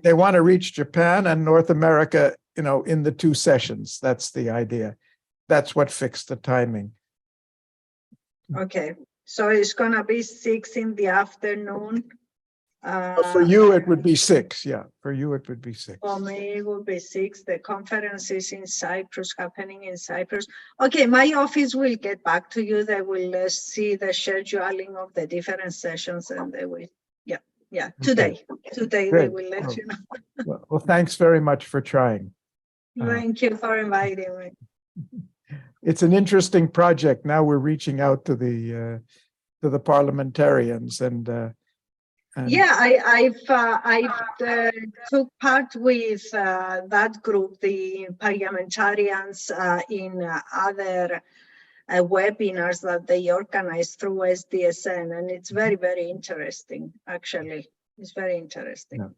they want to reach Japan and North America, in the 2 sessions. That's the idea. That's what fixed the timing. Okay, so it's gonna be 6 in the afternoon. For you, it would be 6. Yeah, for you, it would be 6. For me, it would be 6. The conference is in Cyprus, happening in Cyprus. Okay, my office will get back to you. They will see the scheduling of the different sessions, and they will, today Great. they will let you know. Well, thanks very much for trying. Thank you for inviting me. It's an interesting project. Now we're reaching out to the parliamentarians and yeah, I've took part with that group, the parliamentarians, in other webinars that they organize through SDSN, and it's very, very interesting. Actually, it's very interesting. Yeah.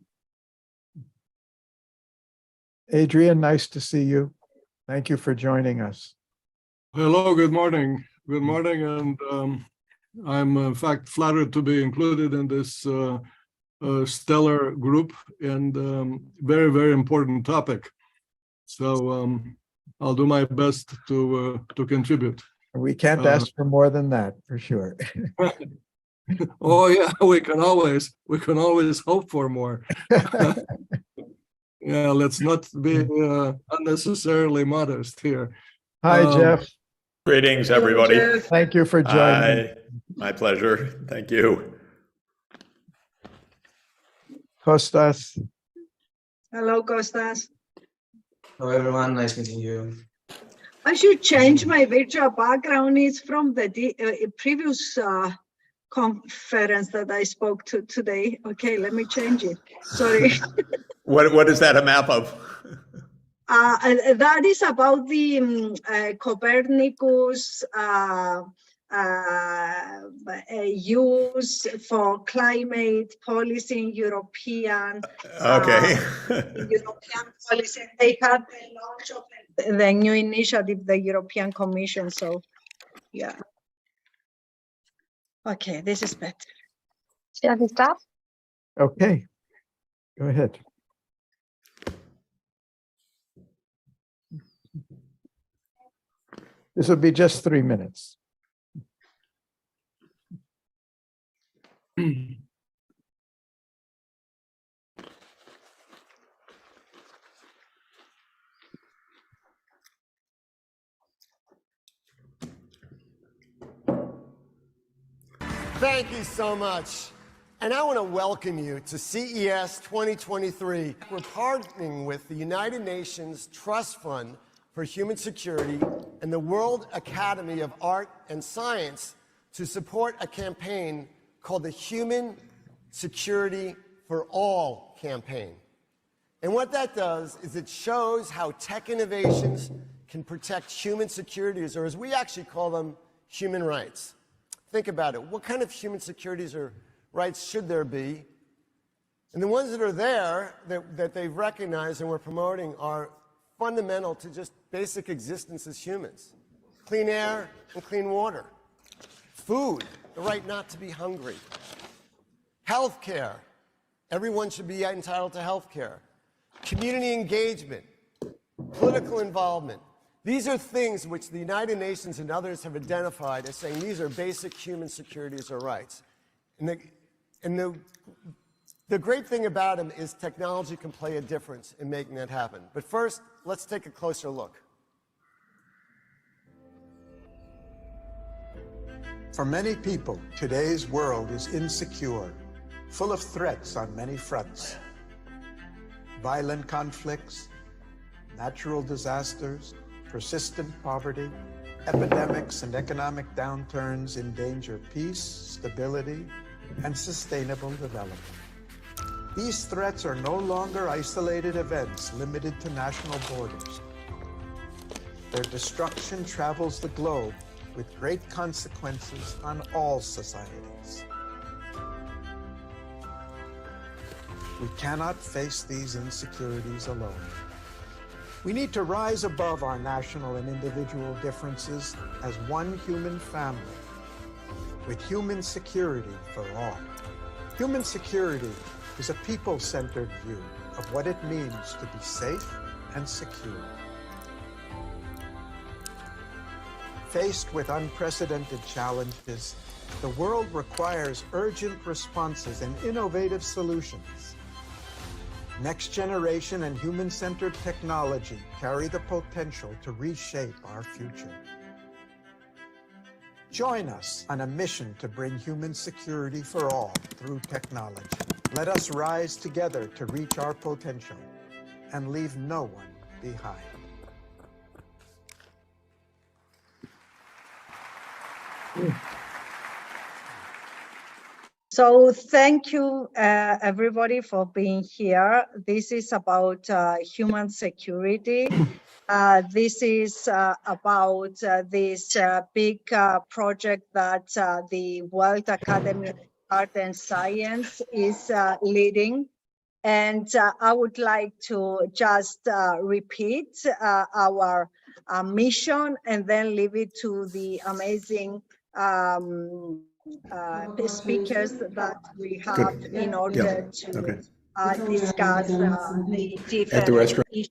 Adrian, nice to see you. Thank you for joining us. Hello, good morning. Good morning, and I'm in fact flattered to be included in this stellar group and very, very important topic. So I'll do my best to contribute. We can't ask for more than that, for sure. Oh yeah, we can always hope for more. Yeah, let's not be unnecessarily modest here. Hi, Jeff. Greetings, everybody. Hello, Jeff. Thank you for joining. Hi, my pleasure. Thank you. Kostas. Hello, Kostas. Hello, everyone. Nice meeting you. I should change my virtual background. It's from the previous conference that I spoke to today. Okay, let me change it. Sorry. What is that a map of? That is about the Copernicus use for climate policy in European. Okay. European policy. They had the launch of the new initiative, the European Commission. So, yeah. Okay, this is better. Shall we start? Okay, go ahead. This will be just 3 minutes. Thank you so much. And I want to welcome you to CES 2023. We're partnering with the United Nations Trust Fund for Human Security and the World Academy of Art and Science to support a campaign called the Human Security for All campaign. And what that does is it shows how tech innovations can protect human securities, or as we actually call them, human rights. Think about it. What kind of human securities or rights should there be? And the ones that are there that they've recognized and we're promoting are fundamental to just basic existence as humans. Clean air and clean water. Food, the right not to be hungry. Health care. Everyone should be entitled to health care. Community engagement. Political involvement. These are things which the United Nations and others have identified as saying these are basic human securities or rights. And the great thing about them is technology can play a difference in making that happen. But first, let's take a closer look. For many people, today's world is insecure, full of threats on many fronts. Violent conflicts, natural disasters, persistent poverty, epidemics and economic downturns endanger peace, stability, and sustainable development. These threats are no longer isolated events limited to national borders. Their destruction travels the globe with great consequences on all societies. We cannot face these insecurities alone. We need to rise above our national and individual differences as one human family, with human security for all. Human security is a people-centered view of what it means to be safe and secure. Faced with unprecedented challenges, the world requires urgent responses and innovative solutions. Next generation and human-centered technology carry the potential to reshape our future. Join us on a mission to bring human security for all through technology. Let us rise together to reach our potential and leave no one behind. So thank you, everybody, for being here. This is about human security. This is about this big project that the World Academy of Art and Science is leading. And I would like to just repeat our mission and then leave it to the amazing speakers that we have in order to discuss the different issues.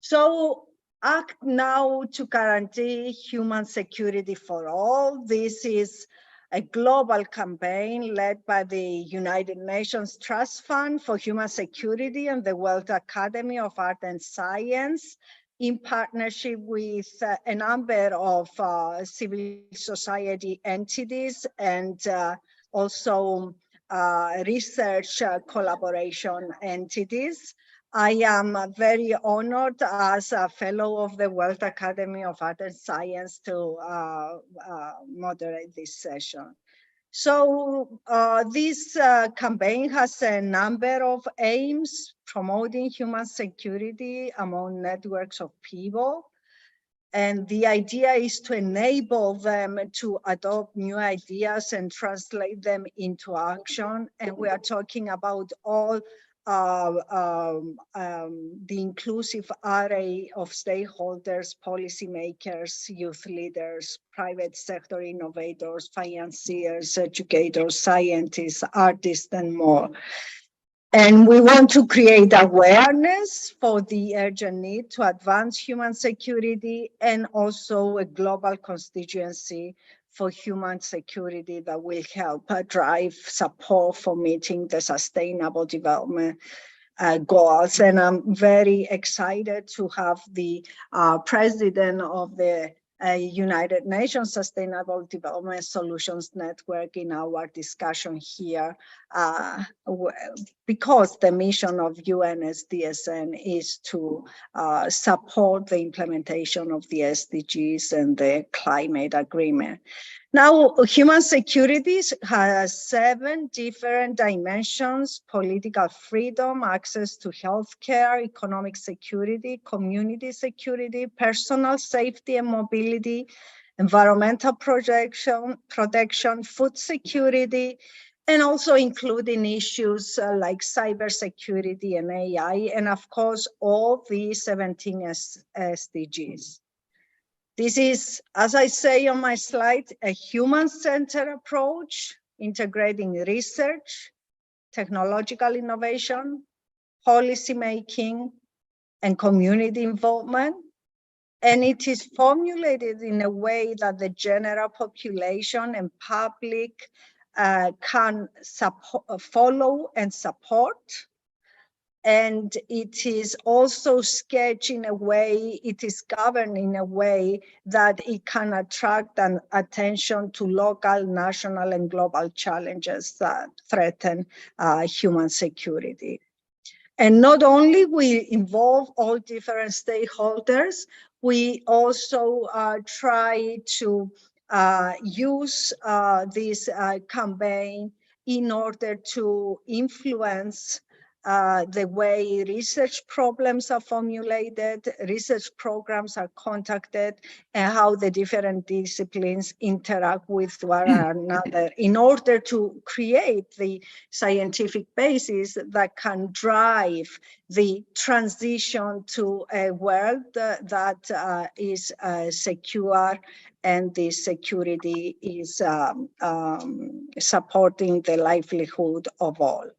So act now to guarantee human security for all. This is a global campaign led by the United Nations Trust Fund for Human Security and the World Academy of Art and Science, in partnership with a number of civil society entities and also research collaboration entities. I am very honored as a fellow of the World Academy of Art and Science to moderate this session. So this campaign has a number of aims: promoting human security among networks of people. And the idea is to enable them to adopt new ideas and translate them into action. And we are talking about all the inclusive array of stakeholders, policymakers, youth leaders, private sector innovators, financiers, educators, scientists, artists, and more. And we want to create awareness for the urgent need to advance human security and also a global constituency for human security that will help drive support for meeting the sustainable development goals. And I'm very excited to have the president of the United Nations Sustainable Development Solutions Network in our discussion here, because the mission of UNSDSN is to support the implementation of the SDGs and the climate agreement. Now, human security has 7 different dimensions: political freedom, access to healthcare, economic security, community security, personal safety and mobility, environmental protection, food security, and also including issues like cybersecurity and AI, and of course, all the 17 SDGs. This is, as I say on my slide, a human-centered approach, integrating research, technological innovation, policymaking, and community involvement. And it is formulated in a way that the general population and public can follow and support. And it is also sketched in a way, it is governed in a way that it can attract an attention to local, national, and global challenges that threaten human security. And not only we involve all different stakeholders, we also try to use this campaign in order to influence the way research problems are formulated, research programs are conducted, and how the different disciplines interact with one another in order to create the scientific basis that can drive the transition to a world that is secure, and the security is supporting the livelihood of all.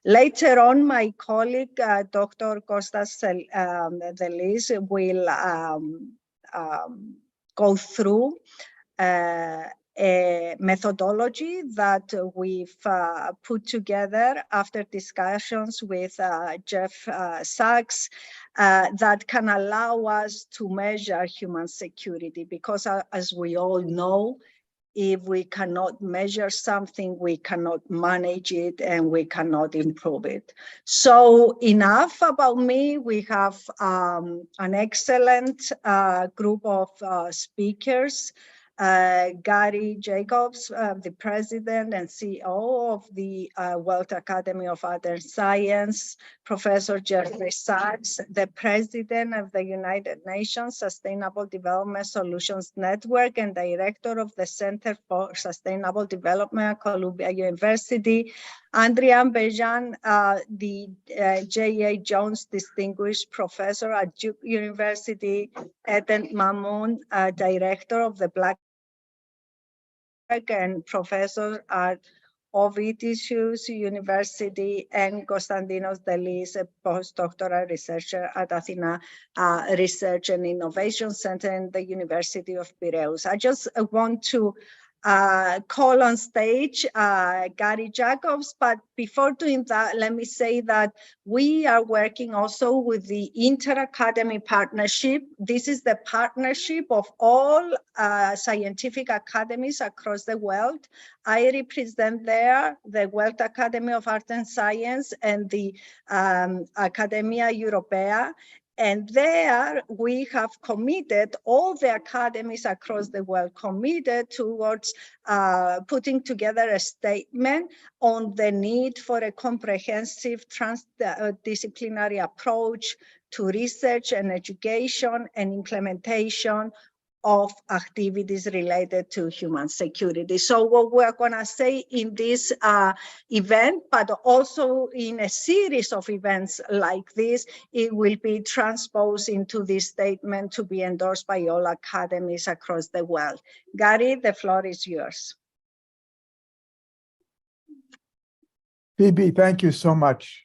Later on, my colleague, Dr. Kostas Delis, will go through a methodology that we've put together after discussions with Jeff Sachs that can allow us to measure human security, because as we all know, if we cannot measure something, we cannot manage it and we cannot improve it. So enough about me. We have an excellent group of speakers. Gary Jacobs, the president and CEO of the World Academy of Art and Science, Professor Jeffrey Sachs, the president of the United Nations Sustainable Development Solutions Network and director of the Center for Sustainable Development at Columbia University, Andrian Bejan, the J.A. Jones Distinguished Professor at Duke University, Eden Mamoun, director of the Black and professor at Ovidius University, and Konstantinos Delis, a postdoctoral researcher at Athena Research and Innovation Center in the University of Piraeus. I just want to call on stage Gary Jacobs, but before doing that, let me say that we are working also with the Inter-Academy Partnership. This is the partnership of all scientific academies across the world. I represent there the World Academy of Art and Science and the Academia Europea. And there we have committed, all the academies across the world committed towards putting together a statement on the need for a comprehensive transdisciplinary approach to research and education and implementation of activities related to human security. So what we're gonna say in this event, but also in a series of events like this, it will be transposed into this statement to be endorsed by all academies across the world. Gary, the floor is yours. Phoebe, thank you so much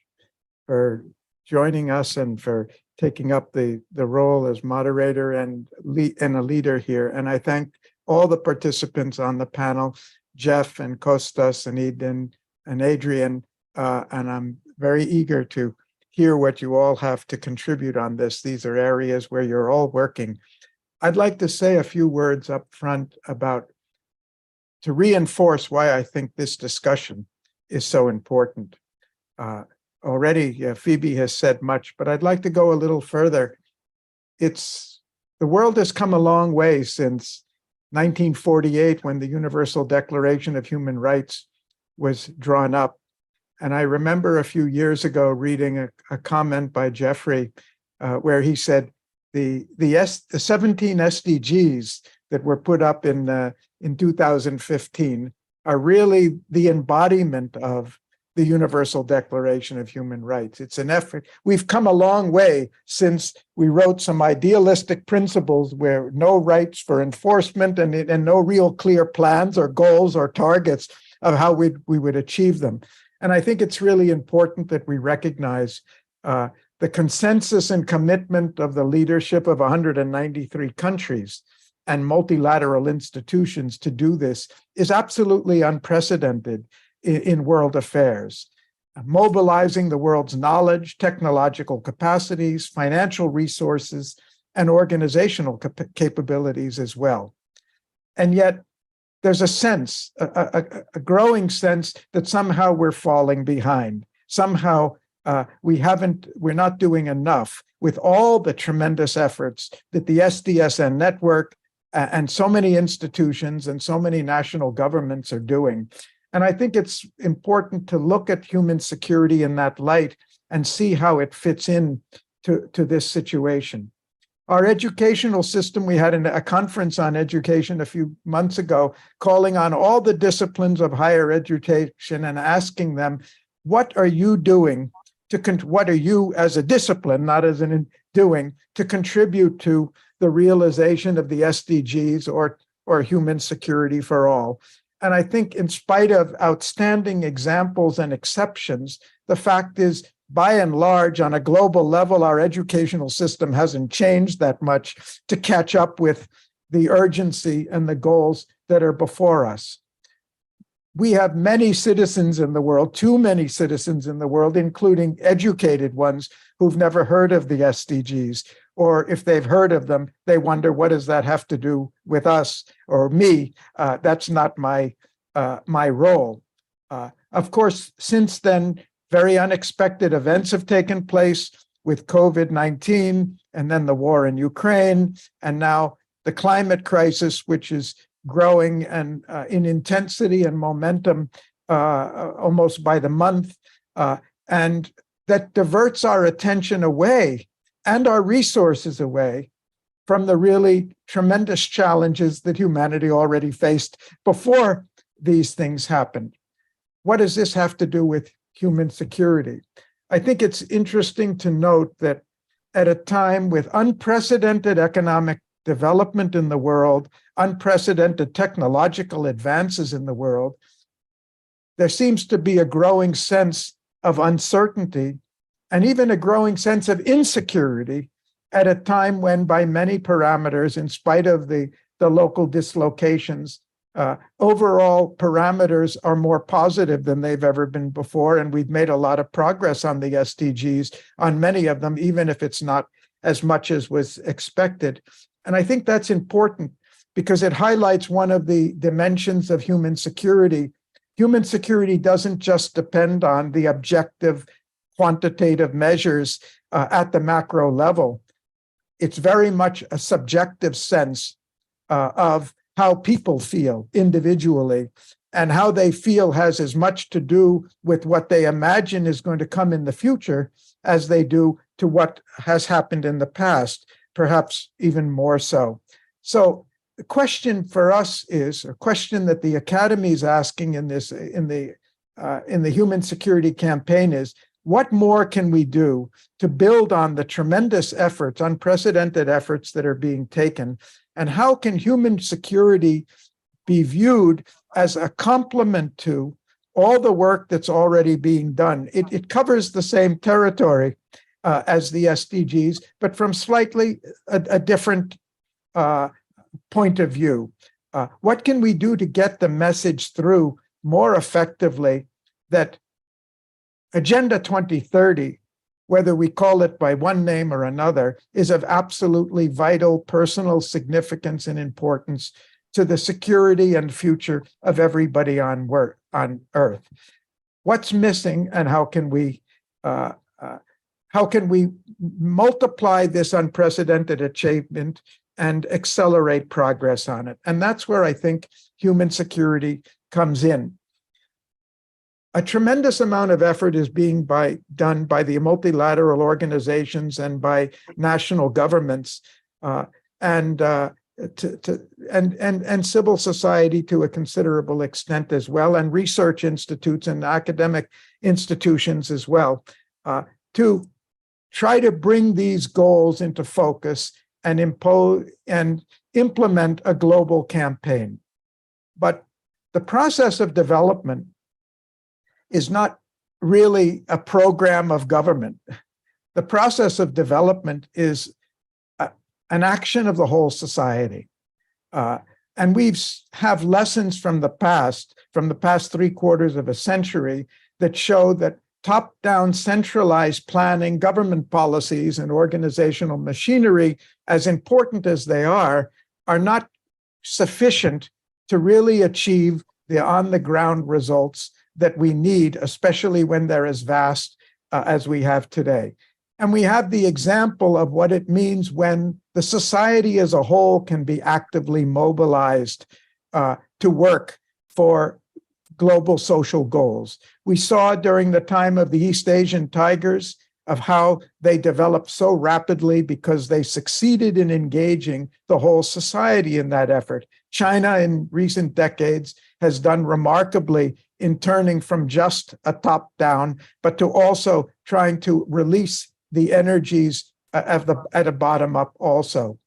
for joining us and for taking up the role as moderator and a leader here. And I thank all the participants on the panel, Jeff and Kostas and Eden and Adrian, and I'm very eager to hear what you all have to contribute on this. These are areas where you're all working. I'd like to say a few words up front to reinforce why I think this discussion is so important. Already, Phoebe has said much, but I'd like to go a little further. The world has come a long way since 1948, when the Universal Declaration of Human Rights was drawn up. And I remember a few years ago reading a comment by Jeffrey where he said the 17 SDGs that were put up in 2015 are really the embodiment of the Universal Declaration of Human Rights. It's an effort. We've come a long way since we wrote some idealistic principles where no rights for enforcement and no real clear plans or goals or targets of how we would achieve them. And I think it's really important that we recognize the consensus and commitment of the leadership of 193 countries and multilateral institutions to do this is absolutely unprecedented in world affairs, mobilizing the world's knowledge, technological capacities, financial resources, and organizational capabilities as well. And yet there's a sense, a growing sense that somehow we're falling behind. Somehow we're not doing enough with all the tremendous efforts that the SDSN network and so many institutions and so many national governments are doing. And I think it's important to look at human security in that light and see how it fits in to this situation. Our educational system, we had a conference on education a few months ago, calling on all the disciplines of higher education and asking them, what are you doing what are you as a discipline, not as an doing, to contribute to the realization of the SDGs or human security for all? And I think in spite of outstanding examples and exceptions, the fact is, by and large, on a global level, our educational system hasn't changed that much to catch up with the urgency and the goals that are before us. We have many citizens in the world, too many citizens in the world, including educated ones who've never heard of the SDGs, or if they've heard of them, they wonder, what does that have to do with us or me? That's not my role. Of course, since then, very unexpected events have taken place with COVID-19, and then the war in Ukraine, and now the climate crisis, which is growing and in intensity and momentum almost by the month, and that diverts our attention away and our resources away from the really tremendous challenges that humanity already faced before these things happened. What does this have to do with human security? I think it's interesting to note that at a time with unprecedented economic development in the world, unprecedented technological advances in the world, there seems to be a growing sense of uncertainty and even a growing sense of insecurity at a time when, by many parameters, in spite of the local dislocations, overall parameters are more positive than they've ever been before. And we've made a lot of progress on the SDGs, on many of them, even if it's not as much as was expected. And I think that's important because it highlights one of the dimensions of human security. Human security doesn't just depend on the objective quantitative measures at the macro level. It's very much a subjective sense of how people feel individually, and how they feel has as much to do with what they imagine is going to come in the future as they do to what has happened in the past, perhaps even more so. So the question for us is, a question that the Academy is asking in the Human Security Campaign is, what more can we do to build on the tremendous efforts, unprecedented efforts that are being taken? And how can human security be viewed as a complement to all the work that's already being done? It covers the same territory as the SDGs, but from slightly a different point of view. What can we do to get the message through more effectively that Agenda 2030, whether we call it by one name or another, is of absolutely vital personal significance and importance to the security and future of everybody on Earth? What's missing, and how can we multiply this unprecedented achievement and accelerate progress on it? And that's where I think human security comes in. A tremendous amount of effort is being done by the multilateral organizations and by national governments and civil society to a considerable extent as well, and research institutes and academic institutions as well, to try to bring these goals into focus and impose and implement a global campaign. But the process of development is not really a program of government. The process of development is an action of the whole society. And we have lessons from the past 3/4 of a century that show that top-down centralized planning, government policies, and organizational machinery, as important as they are not sufficient to really achieve the on-the-ground results that we need, especially when they're as vast as we have today. And we have the example of what it means when the society as a whole can be actively mobilized to work for global social goals. We saw during the time of the East Asian Tigers of how they developed so rapidly because they succeeded in engaging the whole society in that effort. China in recent decades has done remarkably in turning from just a top-down, but to also trying to release the energies at a bottom-up also.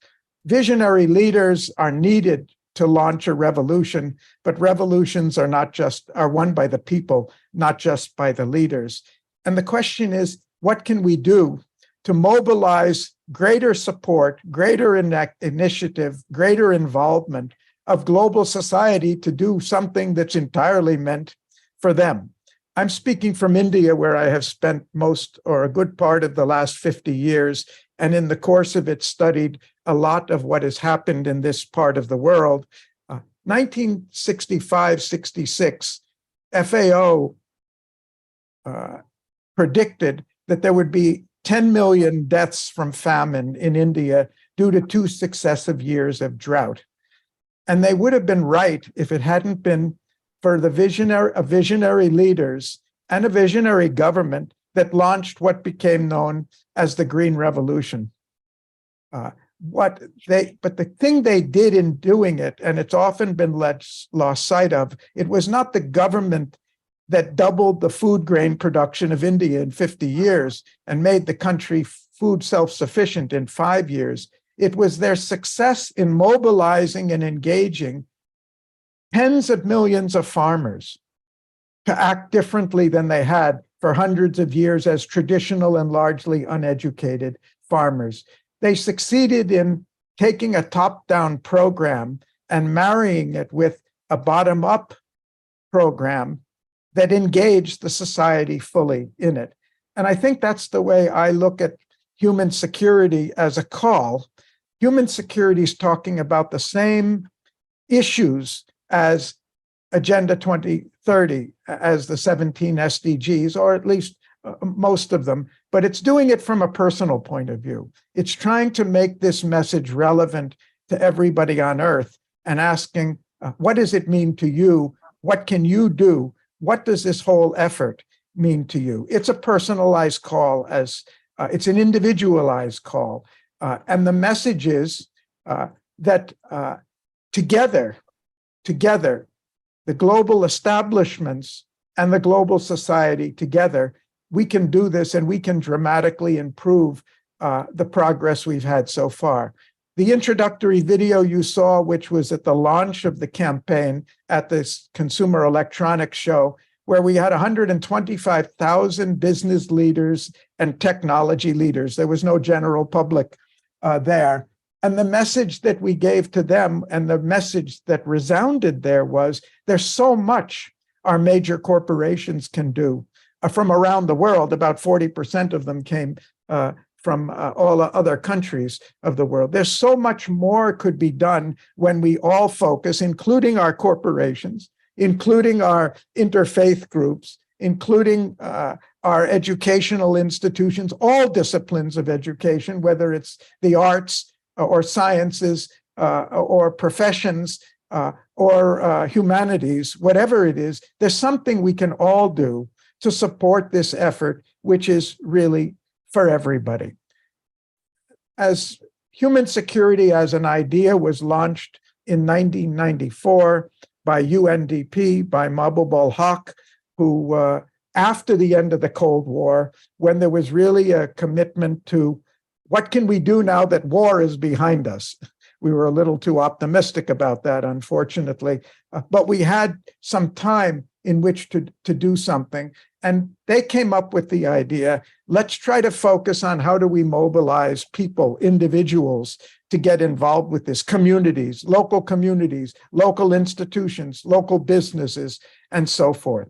Visionary leaders are needed to launch a revolution, but revolutions are won by the people, not just by the leaders. And the question is, what can we do to mobilize greater support, greater initiative, greater involvement of global society to do something that's entirely meant for them? I'm speaking from India, where I have spent most or a good part of the last 50 years, and in the course of it studied a lot of what has happened in this part of the world. 1965-66, FAO predicted that there would be 10 million deaths from famine in India due to 2 successive years of drought. And they would have been right if it hadn't been for the visionary leaders and a visionary government that launched what became known as the Green Revolution. But the thing they did in doing it, and it's often been lost sight of, it was not the government that doubled the food grain production of India in 50 years and made the country food self-sufficient in 5 years. It was their success in mobilizing and engaging tens of millions of farmers to act differently than they had for hundreds of years as traditional and largely uneducated farmers. They succeeded in taking a top-down program and marrying it with a bottom-up program that engaged the society fully in it. And I think that's the way I look at human security as a call. Human security is talking about the same issues as Agenda 2030, as the 17 SDGs, or at least most of them, but it's doing it from a personal point of view. It's trying to make this message relevant to everybody on Earth and asking, what does it mean to you? What can you do? What does this whole effort mean to you? It's a personalized call, it's an individualized call. And the message is that together, the global establishments and the global society together, we can do this and we can dramatically improve the progress we've had so far. The introductory video you saw, which was at the launch of the campaign at this Consumer Electronics Show, where we had 125,000 business leaders and technology leaders. There was no general public there. And the message that we gave to them and the message that resounded there was, there's so much our major corporations can do from around the world. About 40% of them came from all other countries of the world. There's so much more could be done when we all focus, including our corporations, including our interfaith groups, including our educational institutions, all disciplines of education, whether it's the arts, or sciences, or professions, or humanities, whatever it is, there's something we can all do to support this effort, which is really for everybody. As human security as an idea was launched in 1994 by UNDP, by Mahbub Haq, who, after the end of the Cold War, when there was really a commitment to what can we do now that war is behind us? We were a little too optimistic about that, unfortunately, but we had some time in which to do something. And they came up with the idea, let's try to focus on how do we mobilize people, individuals, to get involved with this, communities, local institutions, local businesses, and so forth.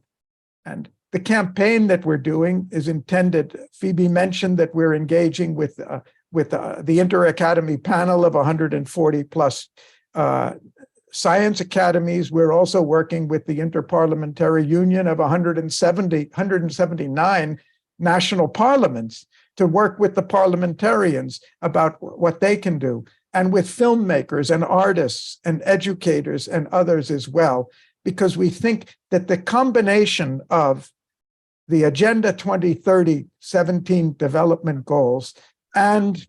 And the campaign that we're doing is intended, Phoebe mentioned that we're engaging with the Inter-Academy panel of 140 plus science academies. We're also working with the Interparliamentary Union of 179 national parliaments to work with the parliamentarians about what they can do, and with filmmakers and artists and educators and others as well, because we think that the combination of the Agenda 2030 17 development goals and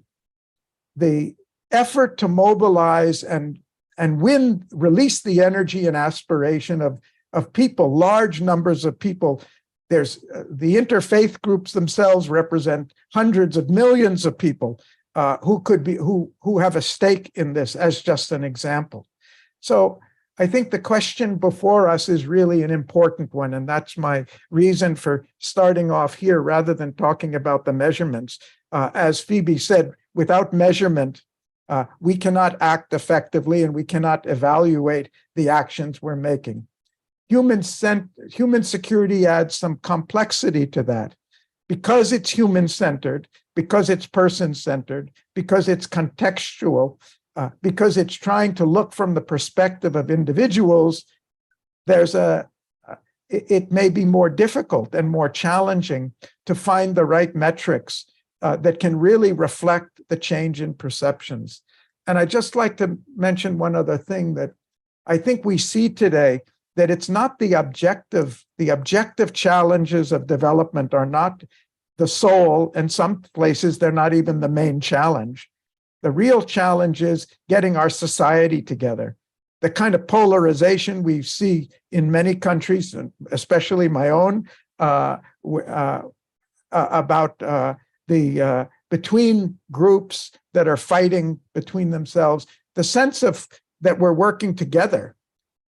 the effort to mobilize and release the energy and aspiration of people, large numbers of people. There's the interfaith groups themselves represent hundreds of millions of people who have a stake in this, as just an example. So I think the question before us is really an important one, and that's my reason for starting off here rather than talking about the measurements. As Phoebe said, without measurement, we cannot act effectively and we cannot evaluate the actions we're making. Human security adds some complexity to that. Because it's human-centered, because it's person-centered, because it's contextual, because it's trying to look from the perspective of individuals, it may be more difficult and more challenging to find the right metrics that can really reflect the change in perceptions. And I'd just like to mention one other thing that I think we see today, that it's not the objective challenges of development are not the sole, in some places they're not even the main challenge. The real challenge is getting our society together. The kind of polarization we see in many countries, especially my own, about the between groups that are fighting between themselves, the sense of that we're working together.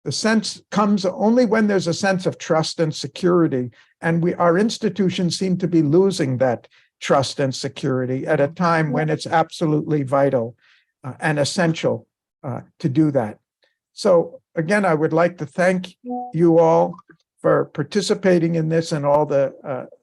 The sense comes only when there's a sense of trust and security, and our institutions seem to be losing that trust and security at a time when it's absolutely vital and essential to do that. So again, I would like to thank you all for participating in this and all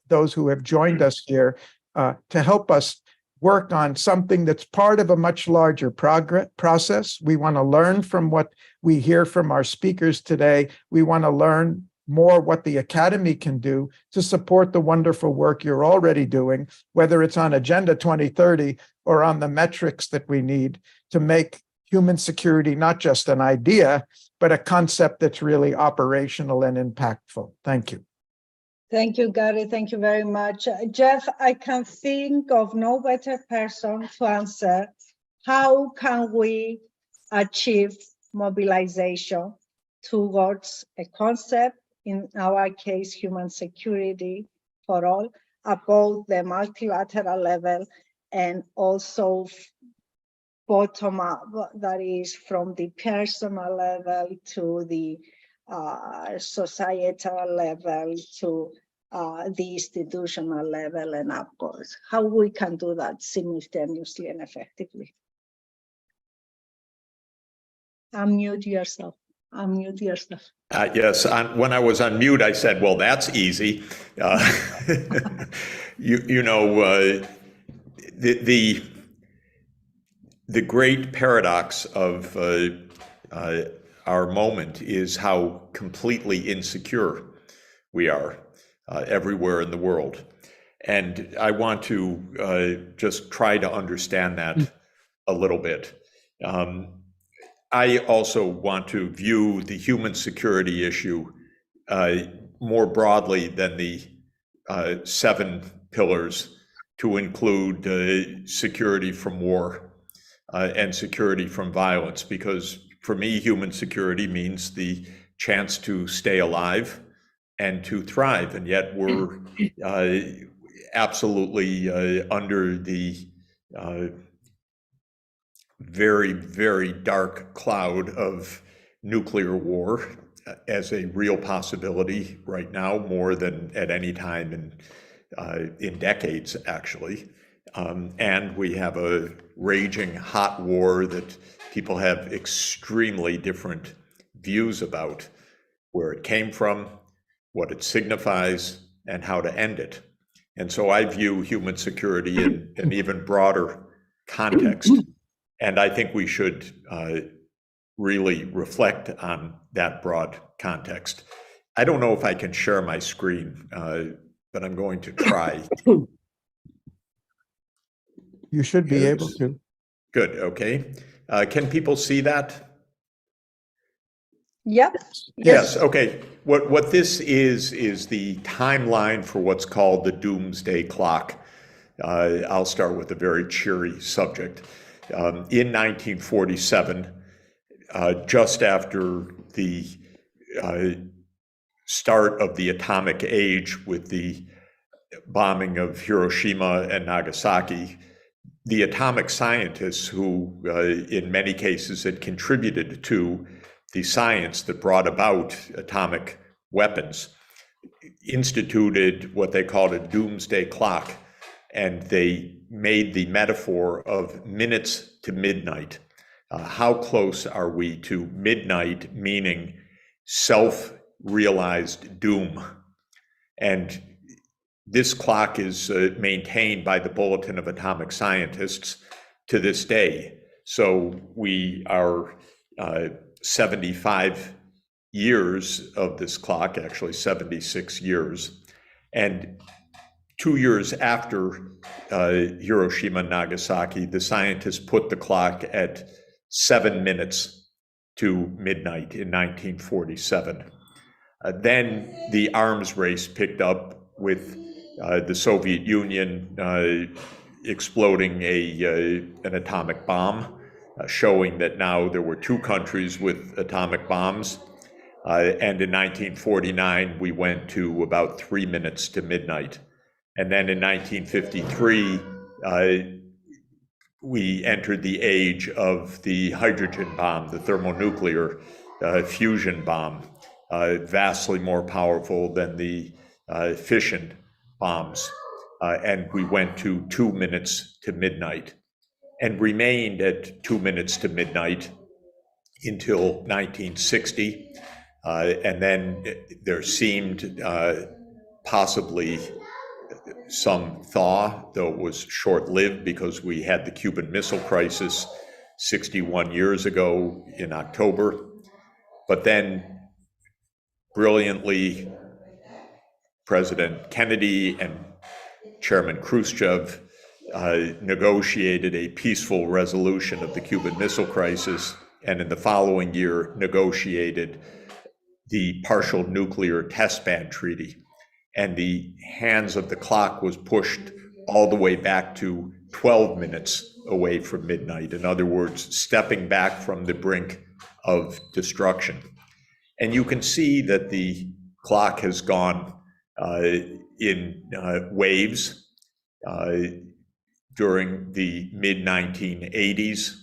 those who have joined us here to help us work on something that's part of a much larger process. We want to learn from what we hear from our speakers today. We want to learn more what the Academy can do to support the wonderful work you're already doing, whether it's on Agenda 2030 or on the metrics that we need to make human security not just an idea, but a concept that's really operational and impactful. Thank you. Thank you, Gary. Thank you very much. Jeff, I can think of no better person to answer. How can we achieve mobilization towards a concept, in our case, human security for all, above the multilateral level and also bottom up, that is from the personal level to the societal level to the institutional level and upwards. How we can do that simultaneously and effectively. Unmute yourself. Unmute yourself. Yes, when I was on mute, I said, well, that's easy. You know, the great paradox of our moment is how completely insecure we are everywhere in the world. And I want to just try to understand that a little bit. I also want to view the human security issue more broadly than the 7 pillars, to include security from war and security from violence, because for me, human security means the chance to stay alive and to thrive. And yet we're absolutely under the very, very dark cloud of nuclear war as a real possibility right now, more than at any time in decades, actually. And we have a raging hot war that people have extremely different views about, where it came from, what it signifies, and how to end it. And so I view human security in an even broader context. And I think we should really reflect on that broad context. I don't know if I can share my screen, but I'm going to try. You should be able to. Good, okay. Can people see that? Yep. Yes, okay. What this is the timeline for what's called the doomsday clock. I'll start with a very cheery subject. In 1947, just after the start of the atomic age with the bombing of Hiroshima and Nagasaki, the atomic scientists who, in many cases, had contributed to the science that brought about atomic weapons, instituted what they called a doomsday clock, and they made the metaphor of minutes to midnight. How close are we to midnight, meaning self-realized doom? And this clock is maintained by the Bulletin of Atomic Scientists to this day. So we are 75 years of this clock, actually 76 years. And 2 years after Hiroshima and Nagasaki, the scientists put the clock at 7 minutes to midnight in 1947. Then the arms race picked up with the Soviet Union exploding an atomic bomb, showing that now there were two countries with atomic bombs. And in 1949, we went to about 3 minutes to midnight. And then in 1953, we entered the age of the hydrogen bomb, the thermonuclear fusion bomb, vastly more powerful than the fission bombs. And we went to 2 minutes to midnight and remained at 2 minutes to midnight until 1960. And then there seemed possibly some thaw, though it was short-lived because we had the Cuban Missile Crisis 61 years ago in October. But then brilliantly, President Kennedy and Chairman Khrushchev negotiated a peaceful resolution of the Cuban Missile Crisis, and in the following year negotiated the Partial Nuclear Test Ban Treaty. And the hands of the clock was pushed all the way back to 12 minutes away from midnight. In other words, stepping back from the brink of destruction. And you can see that the clock has gone in waves. During the mid-1980s,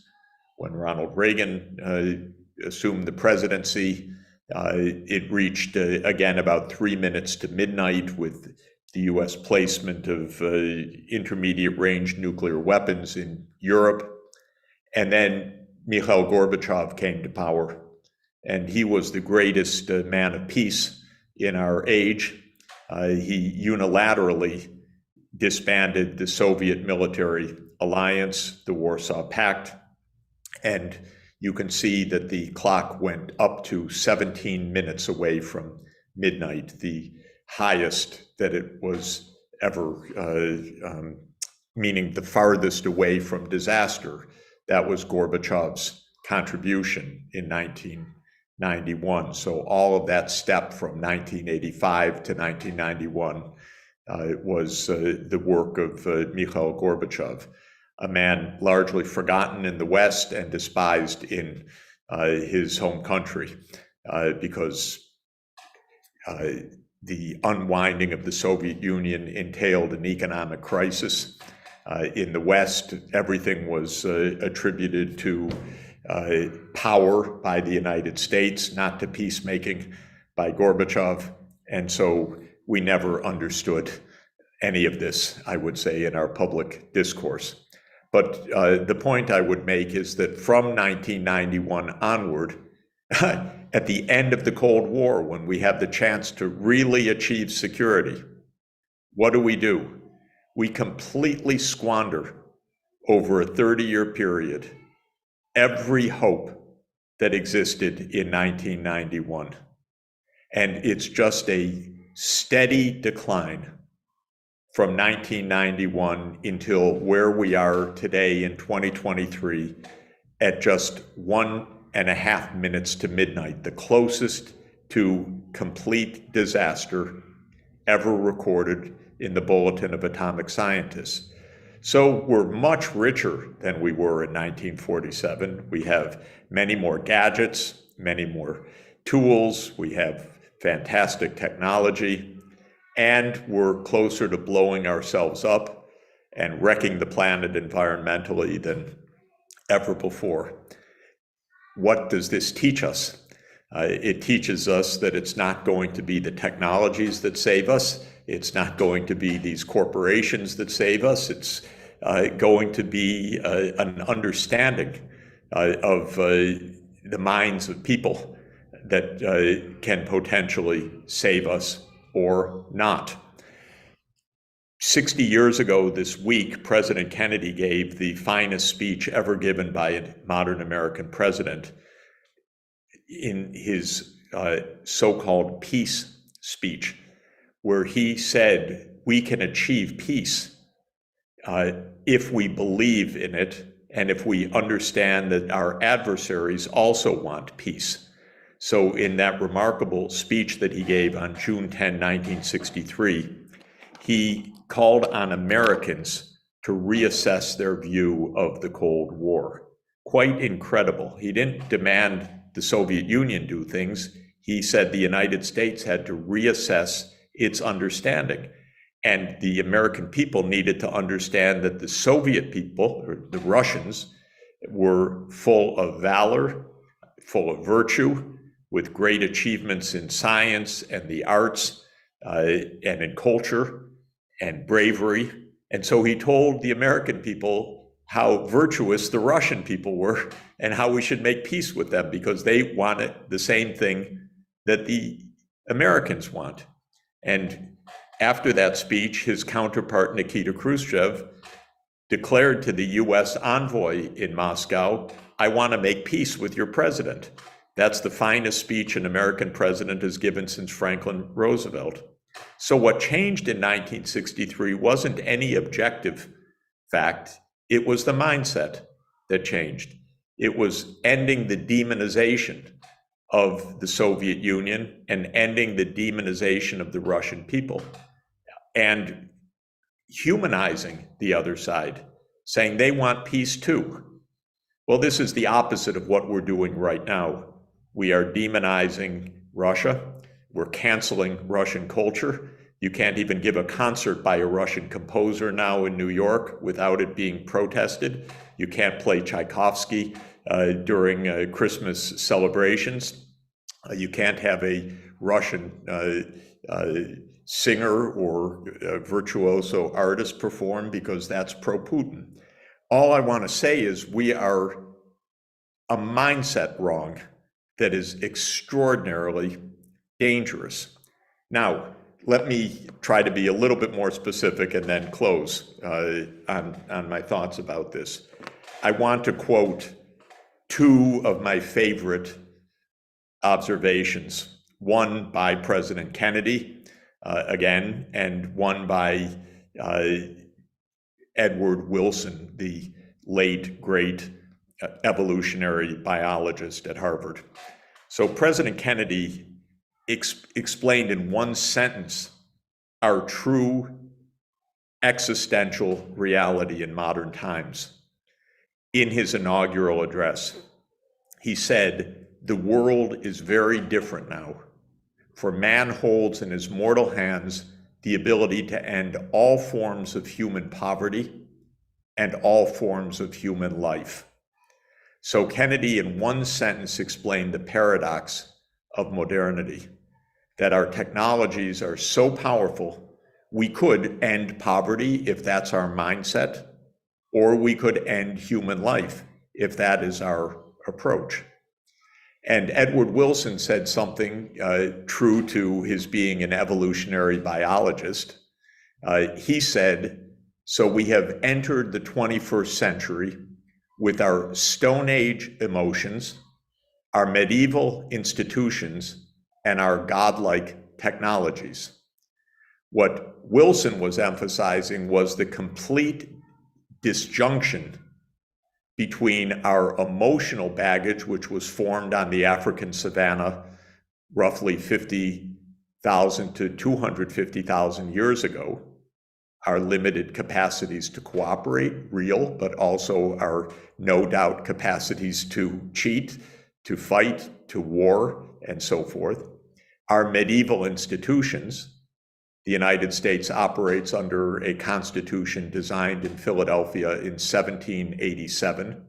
when Ronald Reagan assumed the presidency, it reached, again, about 3 minutes to midnight with the US placement of intermediate range nuclear weapons in Europe. And then Mikhail Gorbachev came to power, and he was the greatest man of peace in our age. He unilaterally disbanded the Soviet military alliance, the Warsaw Pact, and you can see that the clock went up to 17 minutes away from midnight, the highest that it was ever, meaning the farthest away from disaster. That was Gorbachev's contribution in 1991. So all of that step from 1985 to 1991 was the work of Mikhail Gorbachev, a man largely forgotten in the West and despised in his home country because the unwinding of the Soviet Union entailed an economic crisis. In the West, everything was attributed to power by the United States, not to peacemaking by Gorbachev. And so we never understood any of this, I would say, in our public discourse. But the point I would make is that from 1991 onward, at the end of the Cold War, when we have the chance to really achieve security, what do? We completely squander over a 30-year period every hope that existed in 1991. And it's just a steady decline from 1991 until where we are today in 2023 at just 1.5 minutes to midnight, the closest to complete disaster ever recorded in the Bulletin of Atomic Scientists. So we're much richer than we were in 1947. We have many more gadgets, many more tools, we have fantastic technology, and we're closer to blowing ourselves up and wrecking the planet environmentally than ever before. What does this teach us? It teaches us that it's not going to be the technologies that save us. It's not going to be these corporations that save us. It's going to be an understanding of the minds of people that can potentially save us or not. 60 years ago this week, President Kennedy gave the finest speech ever given by a modern American president in his so-called peace speech, where he said, we can achieve peace if we believe in it and if we understand that our adversaries also want peace. So in that remarkable speech that he gave on June 10, 1963, he called on Americans to reassess their view of the Cold War. Quite incredible. He didn't demand the Soviet Union do things. He said the United States had to reassess its understanding. And the American people needed to understand that the Soviet people, or the Russians, were full of valor, full of virtue, with great achievements in science and the arts and in culture and bravery. And so he told the American people how virtuous the Russian people were and how we should make peace with them because they wanted the same thing that the Americans want. And after that speech, his counterpart, Nikita Khrushchev, declared to the US envoy in Moscow, I want to make peace with your president. That's the finest speech an American president has given since Franklin Roosevelt. So what changed in 1963 wasn't any objective fact, it was the mindset that changed. It was ending the demonization of the Soviet Union and ending the demonization of the Russian people and humanizing the other side, saying they want peace too. Well, this is the opposite of what we're doing right now. We are demonizing Russia. We're canceling Russian culture. You can't even give a concert by a Russian composer now in New York without it being protested. You can't play Tchaikovsky during Christmas celebrations. You can't have a Russian singer or virtuoso artist perform because that's pro-Putin. All I want to say is we are a mindset wrong that is extraordinarily dangerous. Now, let me try to be a little bit more specific and then close on my thoughts about this. I want to quote two of my favorite observations, one by President Kennedy, again, and one by Edward Wilson, the late, great evolutionary biologist at Harvard. So President Kennedy explained in one sentence our true existential reality in modern times. In his inaugural address, he said, "The world is very different now, for man holds in his mortal hands the ability to end all forms of human poverty and all forms of human life." So Kennedy, in one sentence, explained the paradox of modernity, that our technologies are so powerful, we could end poverty if that's our mindset, or we could end human life if that is our approach. And Edward Wilson said something true to his being an evolutionary biologist. He said, so we have entered the 21st century with our Stone Age emotions, our medieval institutions, and our godlike technologies. What Wilson was emphasizing was the complete disjunction between our emotional baggage, which was formed on the African savanna roughly 50,000 to 250,000 years ago, our limited capacities to cooperate, real, but also our no doubt capacities to cheat, to fight, to war, and so forth. Our medieval institutions, the United States operates under a constitution designed in Philadelphia in 1787.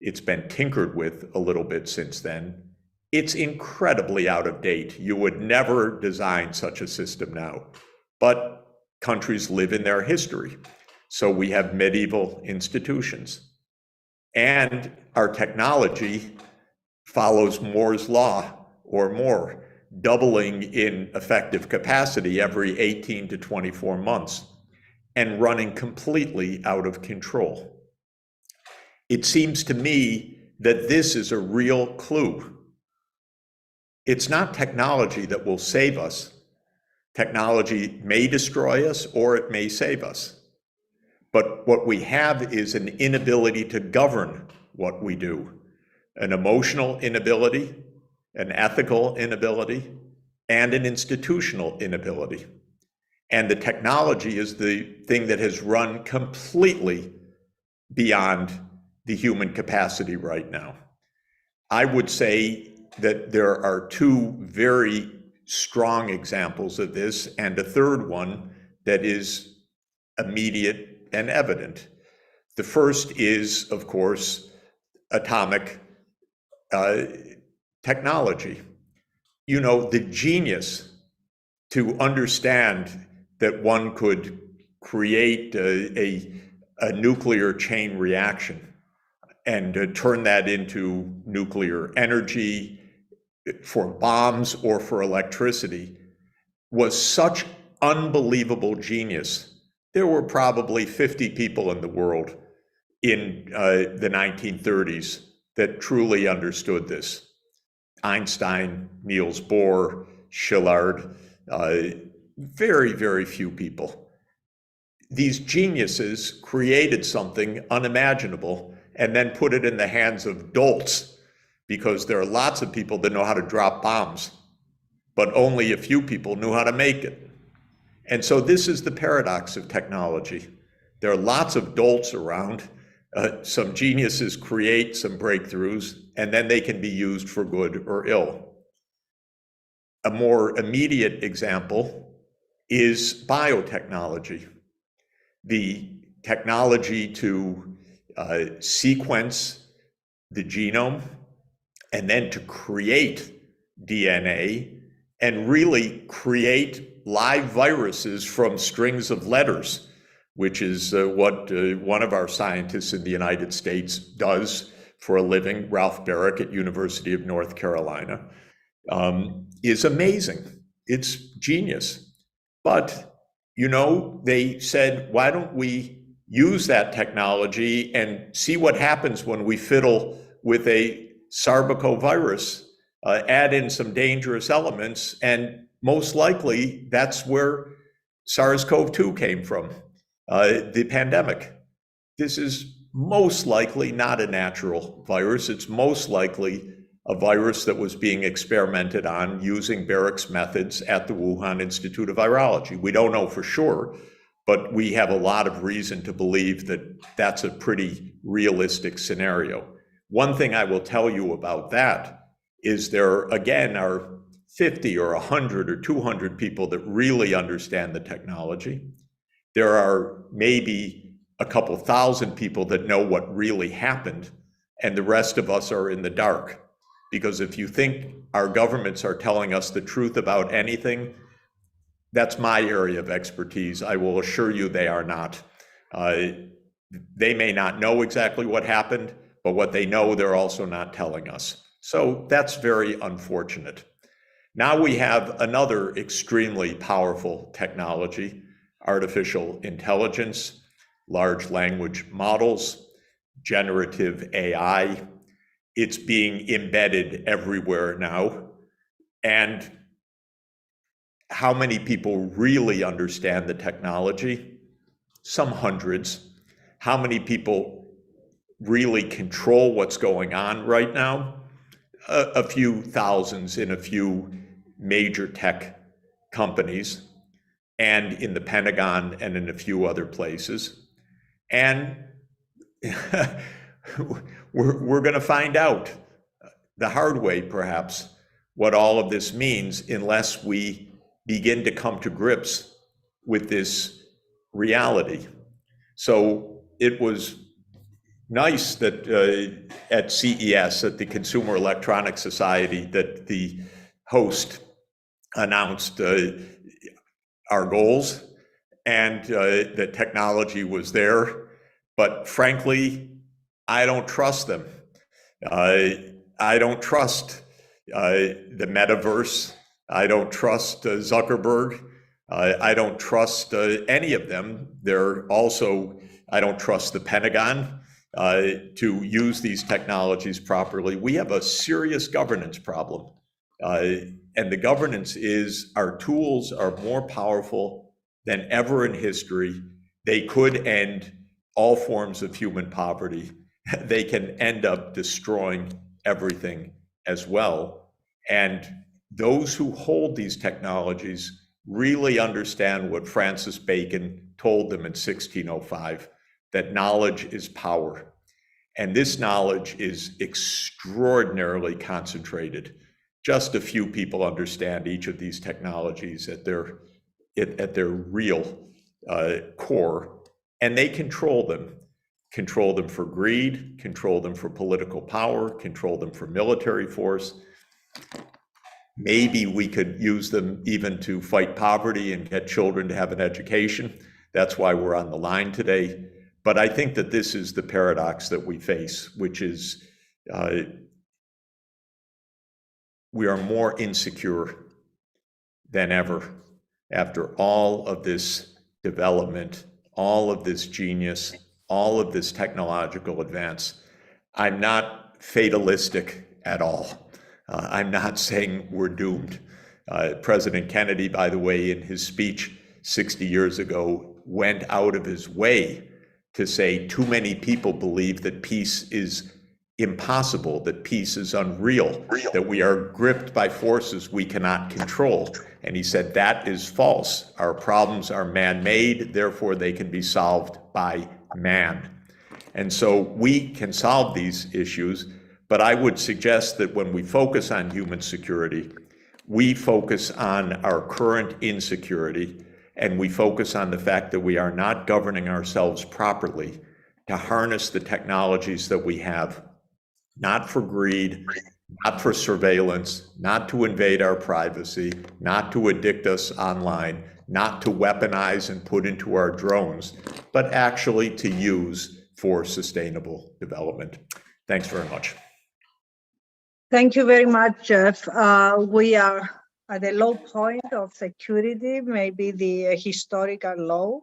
It's been tinkered with a little bit since then. It's incredibly out of date. You would never design such a system now. But countries live in their history. So we have medieval institutions. And our technology follows Moore's law or more, doubling in effective capacity every 18 to 24 months and running completely out of control. It seems to me that this is a real clue. It's not technology that will save us. Technology may destroy us or it may save us. But what we have is an inability to govern what we do, an emotional inability, an ethical inability, and an institutional inability. And the technology is the thing that has run completely beyond the human capacity right now. I would say that there are two very strong examples of this, and a third one that is immediate and evident. The first is, of course, atomic technology. You know, the genius to understand that one could create a nuclear chain reaction and turn that into nuclear energy for bombs or for electricity was such unbelievable genius. There were probably 50 people in the world in the 1930s that truly understood this. Einstein, Niels Bohr, Szilard, very, very few people. These geniuses created something unimaginable and then put it in the hands of dolts, because there are lots of people that know how to drop bombs, but only a few people knew how to make it. And so this is the paradox of technology. There are lots of dolts around. Some geniuses create some breakthroughs, and then they can be used for good or ill. A more immediate example is biotechnology. The technology to sequence the genome and then to create DNA and really create live viruses from strings of letters, which is what one of our scientists in the United States does for a living, Ralph Barrick at University of North Carolina, is amazing. It's genius. But, you know, they said, why don't we use that technology and see what happens when we fiddle with a sarbecovirus, add in some dangerous elements, and most likely that's where SARS-CoV-2 came from, the pandemic. This is most likely not a natural virus. It's most likely a virus that was being experimented on using Barrick's methods at the Wuhan Institute of Virology. We don't know for sure, but we have a lot of reason to believe that that's a pretty realistic scenario. One thing I will tell you about that is there, again, are 50 or 100 or 200 people that really understand the technology. There are maybe a couple thousand people that know what really happened, and the rest of us are in the dark. Because if you think our governments are telling us the truth about anything, that's my area of expertise. I will assure you they are not. They may not know exactly what happened, but what they know, they're also not telling us. So that's very unfortunate. Now we have another extremely powerful technology, artificial intelligence, large language models, generative AI. It's being embedded everywhere now. And how many people really understand the technology? Some hundreds. How many people really control what's going on right now? A few thousands in a few major tech companies and in the Pentagon and in a few other places. And we're going to find out the hard way, perhaps, what all of this means unless we begin to come to grips with this reality. So it was nice that at CES, at the Consumer Electronics Society, that the host announced our goals and that technology was there. But frankly, I don't trust them. I don't trust the metaverse. I don't trust Zuckerberg. I don't trust any of them. I don't trust the Pentagon to use these technologies properly. We have a serious governance problem. And the governance is our tools are more powerful than ever in history. They could end all forms of human poverty. They can end up destroying everything as well. And those who hold these technologies really understand what Francis Bacon told them in 1605, that knowledge is power. And this knowledge is extraordinarily concentrated. Just a few people understand each of these technologies at their real core, and they control them for greed, control them for political power, control them for military force. Maybe we could use them even to fight poverty and get children to have an education. That's why we're on the line today. But I think that this is the paradox that we face, which is we are more insecure than ever after all of this development, all of this genius, all of this technological advance. I'm not fatalistic at all. I'm not saying we're doomed. President Kennedy, by the way, in his speech 60 years ago, went out of his way to say too many people believe that peace is impossible, that peace is unreal, that we are gripped by forces we cannot control. And he said that is false. Our problems are man-made, therefore they can be solved by man. And so we can solve these issues, but I would suggest that when we focus on human security, we focus on our current insecurity, and we focus on the fact that we are not governing ourselves properly to harness the technologies that we have, not for greed, not for surveillance, not to invade our privacy, not to addict us online, not to weaponize and put into our drones, but actually to use for sustainable development. Thanks very much. Thank you very much, Jeff. We are at the low point of security, maybe the historical low,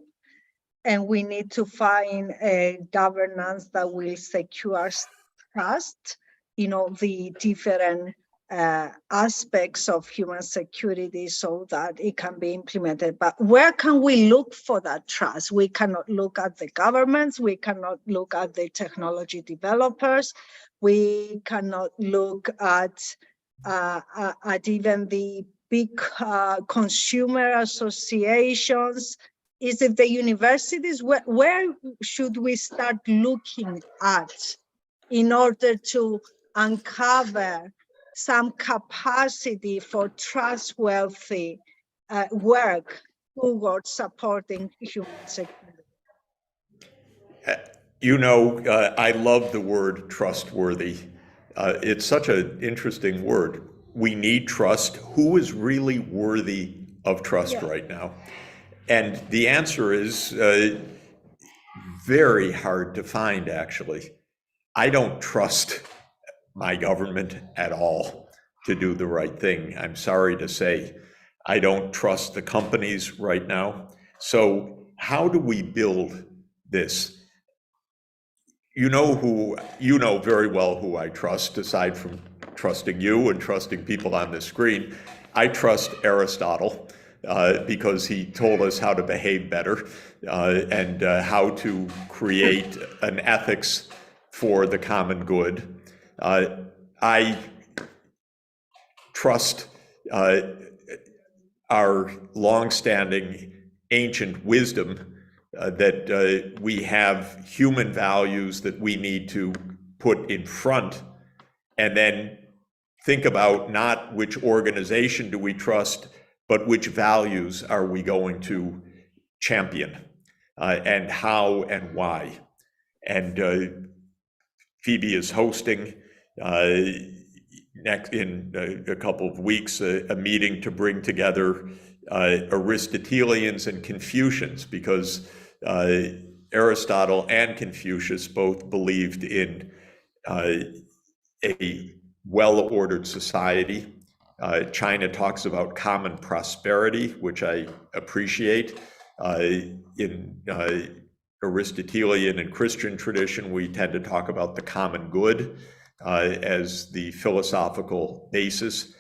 and we need to find a governance that will secure trust, the different aspects of human security so that it can be implemented. But where can we look for that trust? We cannot look at the governments, we cannot look at the technology developers, we cannot look at even the big consumer associations. Is it the universities? Where should we start looking at in order to uncover some capacity for trustworthy work towards supporting human security? I love the word trustworthy. It's such an interesting word. We need trust. Who is really worthy of trust right now? And the answer is very hard to find, actually. I don't trust my government at all to do the right thing. I'm sorry to say. I don't trust the companies right now. So how do we build this? You know very well who I trust, aside from trusting you and trusting people on the screen. I trust Aristotle because he told us how to behave better and how to create an ethics for the common good. I trust our longstanding ancient wisdom that we have human values that we need to put in front, and then think about not which organization do we trust, but which values are we going to champion, and how and why. And Phoebe is hosting next in a couple of weeks a meeting to bring together Aristotelians and Confucians, because Aristotle and Confucius both believed in a well-ordered society. China talks about common prosperity, which I appreciate. In Aristotelian and Christian tradition, we tend to talk about the common good as the philosophical basis.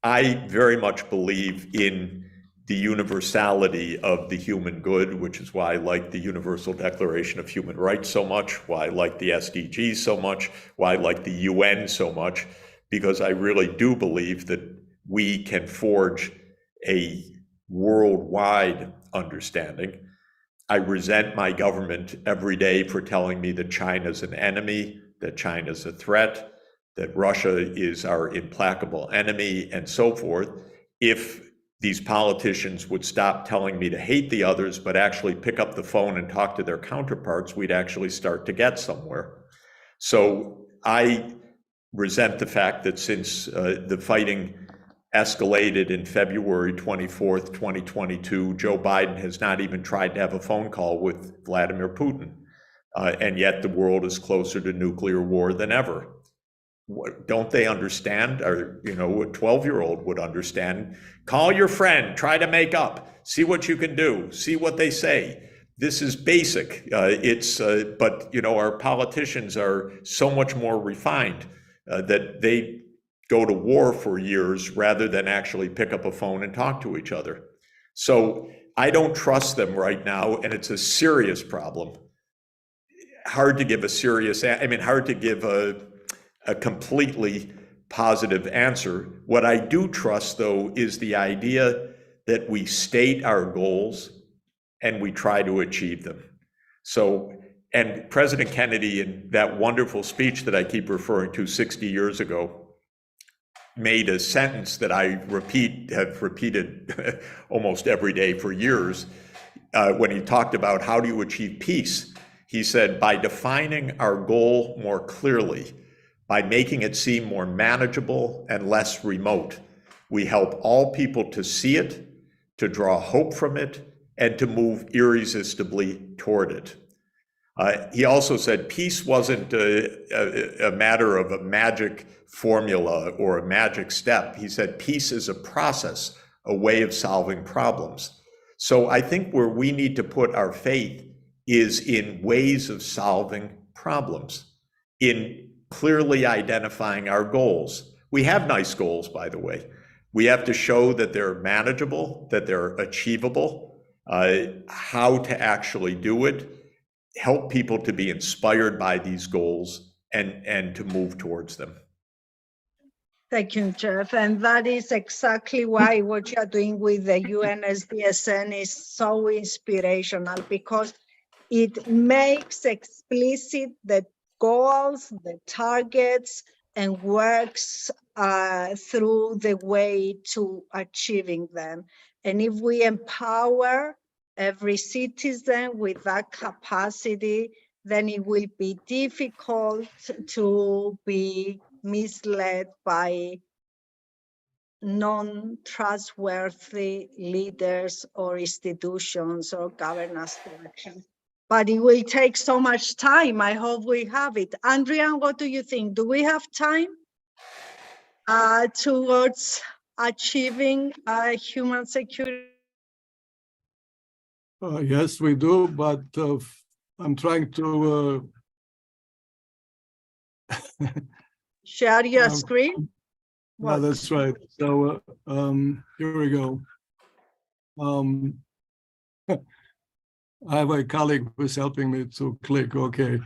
I very much believe in the universality of the human good, which is why I like the Universal Declaration of Human Rights so much, why I like the SDGs so much, why I like the UN so much, because I really do believe that we can forge a worldwide understanding. I resent my government every day for telling me that China's an enemy, that China's a threat, that Russia is our implacable enemy, and so forth. If these politicians would stop telling me to hate the others, but actually pick up the phone and talk to their counterparts, we'd actually start to get somewhere. So I resent the fact that since the fighting escalated in February 24th, 2022, Joe Biden has not even tried to have a phone call with Vladimir Putin. And yet the world is closer to nuclear war than ever. Don't they understand? Or, you know, a 12-year-old would understand. Call your friend, try to make up, see what you can do, see what they say. This is basic. But you know, our politicians are so much more refined that they go to war for years rather than actually pick up a phone and talk to each other. So I don't trust them right now, and it's a serious problem. Hard to give a serious, hard to give a completely positive answer. What I do trust, though, is the idea that we state our goals and we try to achieve them. So, and President Kennedy, in that wonderful speech that I keep referring to 60 years ago, made a sentence that I have repeated almost every day for years. When he talked about how do you achieve peace, he said, by defining our goal more clearly, by making it seem more manageable and less remote, we help all people to see it, to draw hope from it, and to move irresistibly toward it. He also said peace wasn't a matter of a magic formula or a magic step. He said peace is a process, a way of solving problems. So I think where we need to put our faith is in ways of solving problems, in clearly identifying our goals. We have nice goals, by the way. We have to show that they're manageable, that they're achievable, how to actually do it, help people to be inspired by these goals and to move towards them. Thank you, Jeff. And that is exactly why what you're doing with the UNSDSN is so inspirational, because it makes explicit the goals, the targets, and works through the way to achieving them. And if we empower every citizen with that capacity, then it will be difficult to be misled by non-trustworthy leaders or institutions or governance direction. But it will take so much time. I hope we have it. Andrea, what do you think? Do we have time towards achieving human security? Yes, we do, but I'm trying to share your screen. No, that's right. So here we go. I have a colleague who's helping me to click. Okay.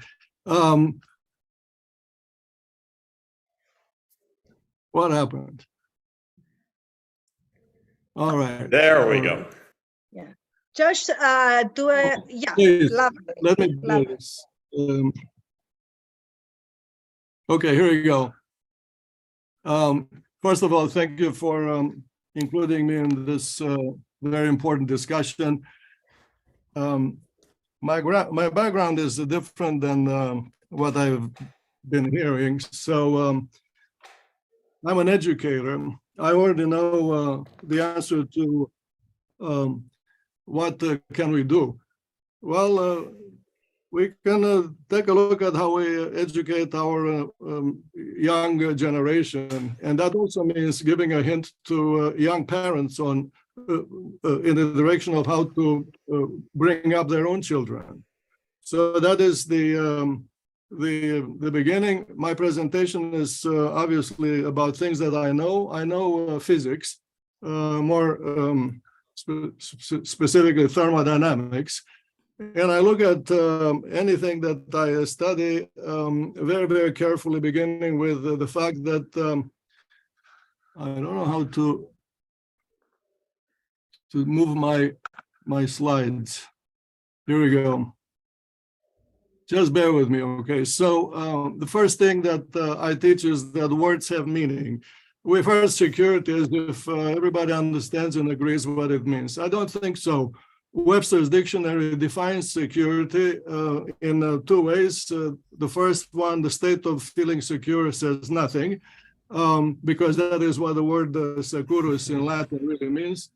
What happened? All right. There we go. Yeah. Just do a, yeah. Please, lovely. let me do this. Okay, here we go. First of all, thank you for including me in this very important discussion. My background is different than what I've been hearing. So I'm an educator. I already know the answer to what can we do. Well, we can take a look at how we educate our young generation, and that also means giving a hint to young parents on in the direction of how to bring up their own children. So that is the beginning. My presentation is obviously about things that I know. I know physics, more specifically thermodynamics. And I look at anything that I study very, very carefully, beginning with the fact that I don't know how to move my slides. Here we go. Just bear with me, okay? So the first thing that I teach is that words have meaning. We first security as if everybody understands and agrees what it means. I don't think so. Webster's dictionary defines security in two ways. The first one, the state of feeling secure, says nothing, because that is what the word securus in Latin really means.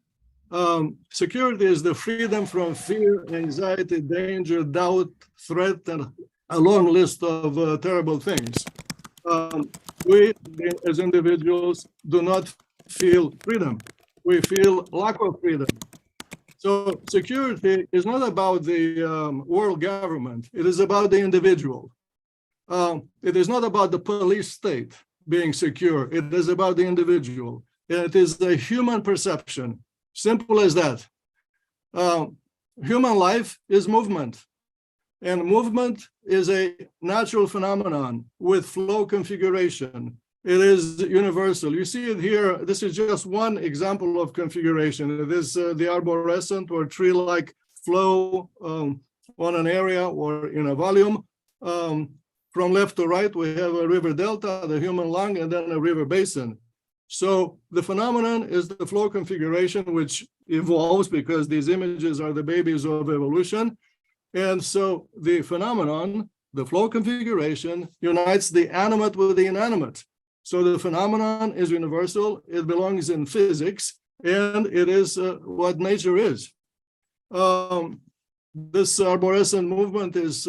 Security is the freedom from fear, anxiety, danger, doubt, threat, and a long list of terrible things. We, as individuals, do not feel freedom. We feel lack of freedom. So security is not about the world government. It is about the individual. It is not about the police state being secure. It is about the individual. It is a human perception. Simple as that. Human life is movement. And movement is a natural phenomenon with flow configuration. It is universal. You see it here. This is just one example of configuration. It is the arborescent or tree-like flow on an area or in a volume. From left to right, we have a river delta, the human lung, and then a river basin. So the phenomenon is the flow configuration, which evolves because these images are the babies of evolution. And so the phenomenon, the flow configuration, unites the animate with the inanimate. So the phenomenon is universal, it belongs in physics, and it is what nature is. This arborescent movement is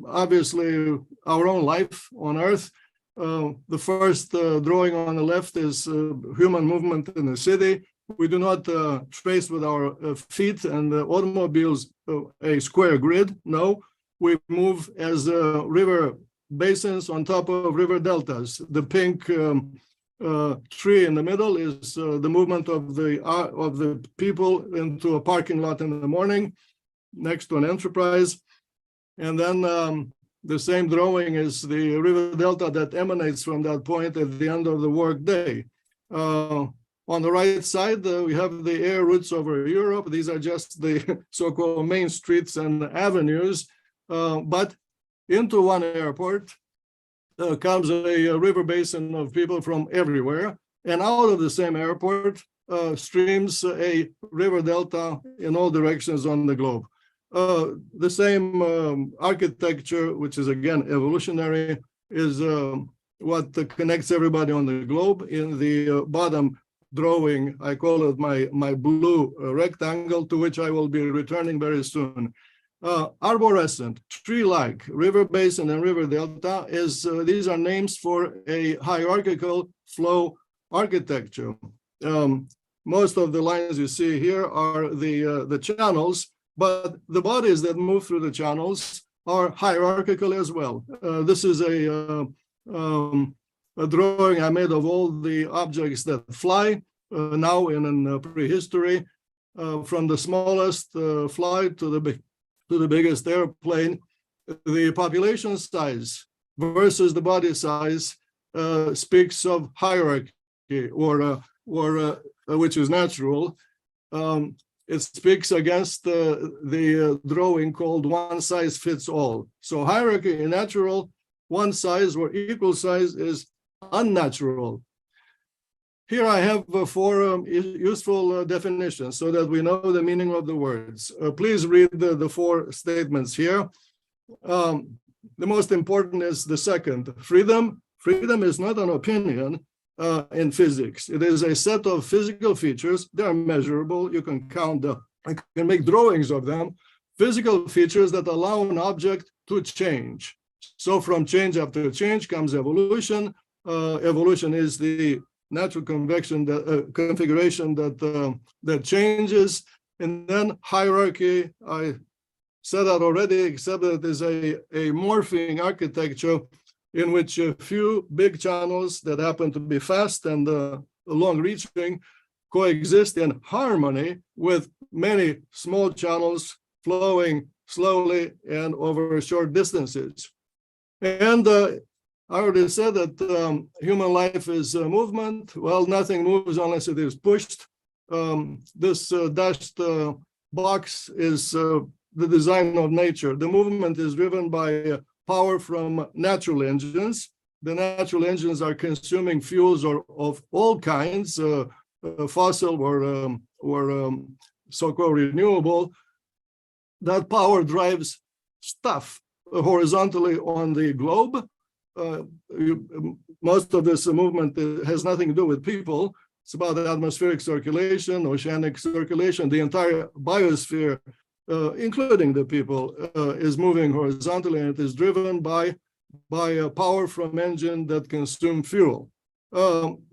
obviously our own life on Earth. The first drawing on the left is human movement in the city. We do not trace with our feet and the automobiles a square grid. No, we move as river basins on top of river deltas. The pink tree in the middle is the movement of the people into a parking lot in the morning next to an enterprise. And then the same drawing is the river delta that emanates from that point at the end of the work day. On the right side, we have the air routes over Europe. These are just the so-called main streets and avenues. But into one airport comes a river basin of people from everywhere. And out of the same airport streams a river delta in all directions on the globe. The same architecture, which is again evolutionary, is what connects everybody on the globe. In the bottom drawing, I call it my blue rectangle, to which I will be returning very soon. Arborescent, tree-like, river basin, and river delta is these are names for a hierarchical flow architecture. Most of the lines you see here are the channels, but the bodies that move through the channels are hierarchical as well. This is a drawing I made of all the objects that fly now in prehistory, from the smallest flight to the biggest airplane. The population size versus the body size speaks of hierarchy, or which is natural. It speaks against the drawing called one size fits all. So hierarchy in natural, one size or equal size is unnatural. Here I have four useful definitions so that we know the meaning of the words. Please read the four statements here. the most important is the second, freedom. Freedom is not an opinion in physics. It is a set of physical features. They are measurable. You can count them. You can make drawings of them. Physical features that allow an object to change. So from change after change comes evolution. Evolution is the natural configuration that changes. And then hierarchy, I said that already, except that it is a morphing architecture in which a few big channels that happen to be fast and long-reaching coexist in harmony with many small channels flowing slowly and over short distances. And I already said that human life is a movement. Well, nothing moves unless it is pushed. This dashed box is the design of nature. The movement is driven by power from natural engines. The natural engines are consuming fuels of all kinds, fossil or so-called renewable. That power drives stuff horizontally on the globe. Most of this movement has nothing to do with people. It's about the atmospheric circulation, oceanic circulation. The entire biosphere, including the people, is moving horizontally, and it is driven by a power from engine that consume fuel.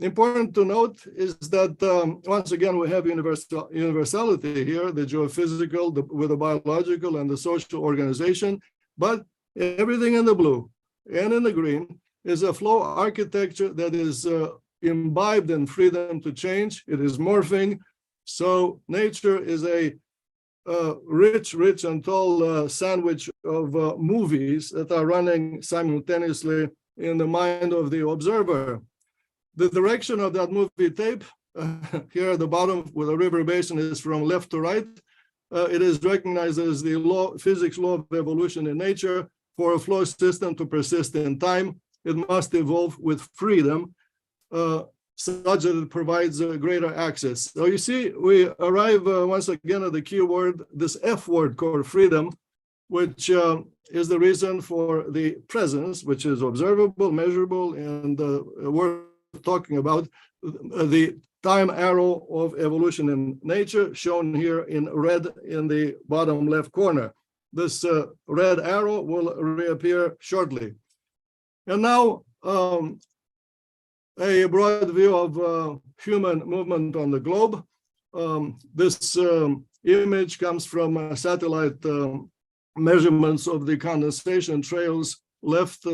Important to note is that once again we have universality here, the geophysical with the biological and the social organization, but everything in the blue and in the green is a flow architecture that is imbibed in freedom to change. It is morphing. So nature is a rich and tall sandwich of movies that are running simultaneously in the mind of the observer. The direction of that movie tape here at the bottom with a river basin is from left to right. It is recognized as the physics law of evolution in nature. For a flow system to persist in time, it must evolve with freedom, such that it provides greater access. So you see, we arrive once again at the key word, this F word called freedom, which is the reason for the presence, which is observable, measurable, and worth talking about. The time arrow of evolution in nature, shown here in red in the bottom left corner. This red arrow will reappear shortly. And now, a broad view of human movement on the globe. This image comes from satellite measurements of the condensation trails left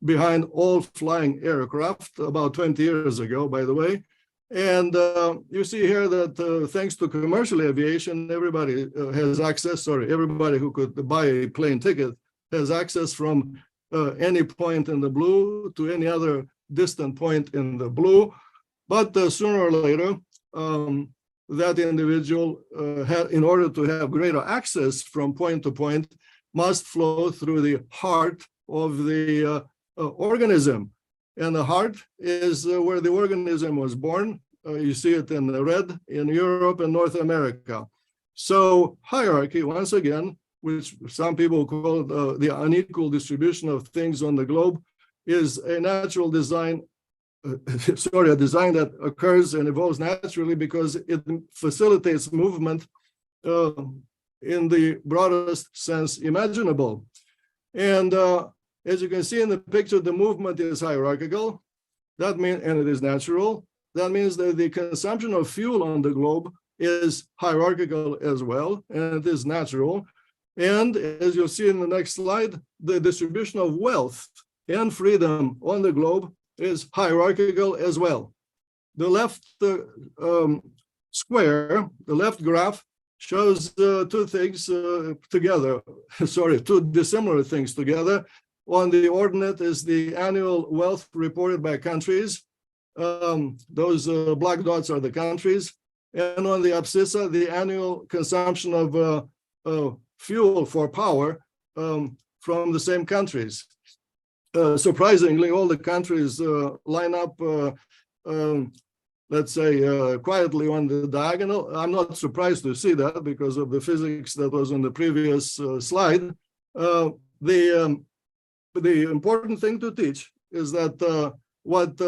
behind all flying aircraft about 20 years ago, by the way. And you see here that thanks to commercial aviation, everybody has access, everybody who could buy a plane ticket has access from any point in the blue to any other distant point in the blue. But sooner or later, that individual, in order to have greater access from point to point, must flow through the heart of the organism. And the heart is where the organism was born. You see it in the red in Europe and North America. So hierarchy, once again, which some people call the unequal distribution of things on the globe, is a natural design, a design that occurs and evolves naturally because it facilitates movement in the broadest sense imaginable. And as you can see in the picture, the movement is hierarchical. That means, and it is natural. That means that the consumption of fuel on the globe is hierarchical as well, and it is natural. And as you'll see in the next slide, the distribution of wealth and freedom on the globe is hierarchical as well. The left square, the left graph, shows two things together, two dissimilar things together. On the ordinate is the annual wealth reported by countries. Those black dots are the countries. And on the abscissa, the annual consumption of fuel for power from the same countries. Surprisingly, all the countries line up, let's say, quietly on the diagonal. I'm not surprised to see that because of the physics that was on the previous slide. The the important thing to teach is that what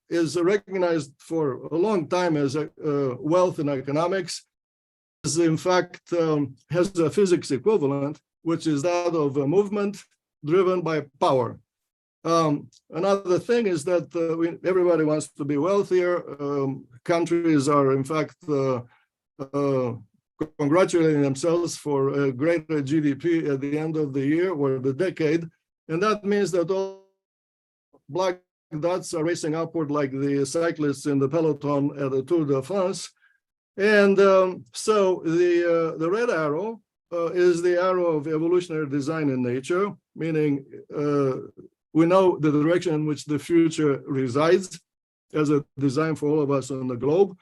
is recognized for a long time as wealth in economics is in fact has a physics equivalent, which is that of a movement driven by power. Another thing is that everybody wants to be wealthier. Countries are in fact congratulating themselves for a greater GDP at the end of the year or the decade. And that means that all black dots are racing upward like the cyclists in the peloton at the Tour de France. And so the red arrow is the arrow of evolutionary design in nature, meaning we know the direction in which the future resides as a design for all of us on the globe.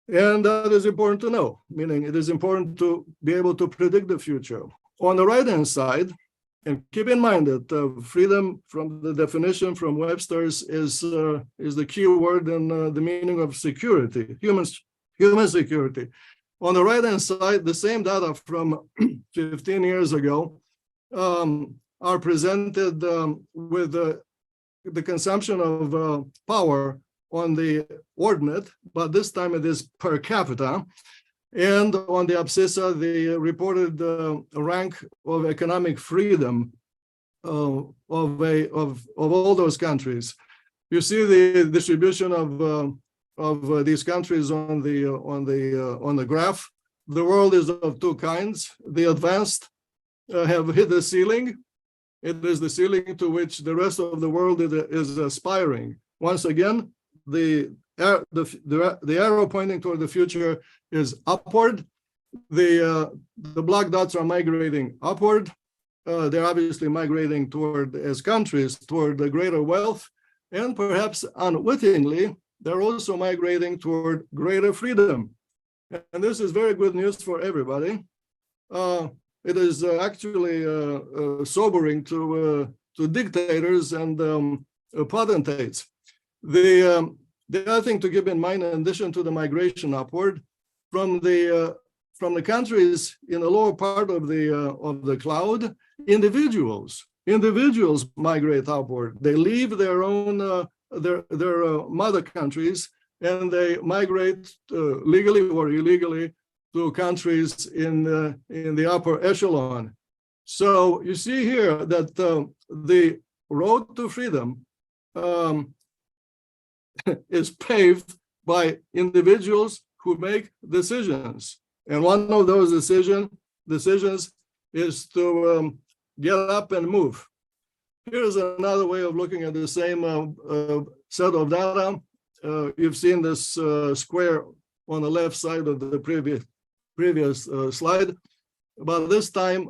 And that is important to know, meaning it is important to be able to predict the future. On the right-hand side, and keep in mind that freedom from the definition from Webster's is the key word in the meaning of security, human security. On the right-hand side, the same data from 15 years ago are presented with the consumption of power on the ordinate, but this time it is per capita. And on the abscissa, the reported rank of economic freedom of all those countries. You see the distribution of these countries on the graph. The world is of two kinds. The advanced have hit the ceiling. It is the ceiling to which the rest of the world is aspiring. Once again, the arrow pointing toward the future is upward. The black dots are migrating upward. They're obviously migrating toward, as countries, toward the greater wealth, and perhaps unwittingly, they're also migrating toward greater freedom. And this is very good news for everybody. It is actually sobering to dictators and potentates. The other thing to keep in mind, in addition to the migration upward, from the countries in the lower part of the cloud, individuals migrate upward. They leave their own their mother countries and they migrate legally or illegally to countries in the upper echelon. So you see here that the road to freedom is paved by individuals who make decisions. And one of those decisions is to get up and move. Here's another way of looking at the same set of data. You've seen this square on the left side of the previous slide. But this time,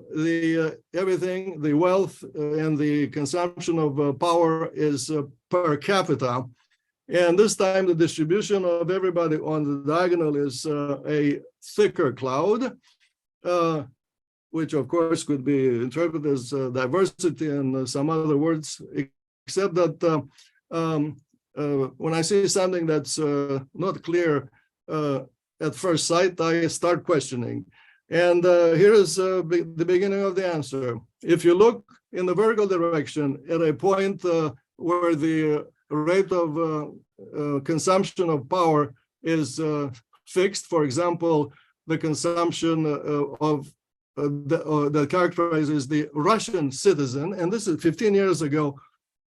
everything, the wealth and the consumption of power is per capita. And this time, the distribution of everybody on the diagonal is a thicker cloud, which of course could be interpreted as diversity and some other words, except that when I see something that's not clear at first sight, I start questioning. And here is the beginning of the answer. If you look in the vertical direction at a point where the rate of consumption of power is fixed, for example, the consumption that characterizes the Russian citizen, and this is 15 years ago,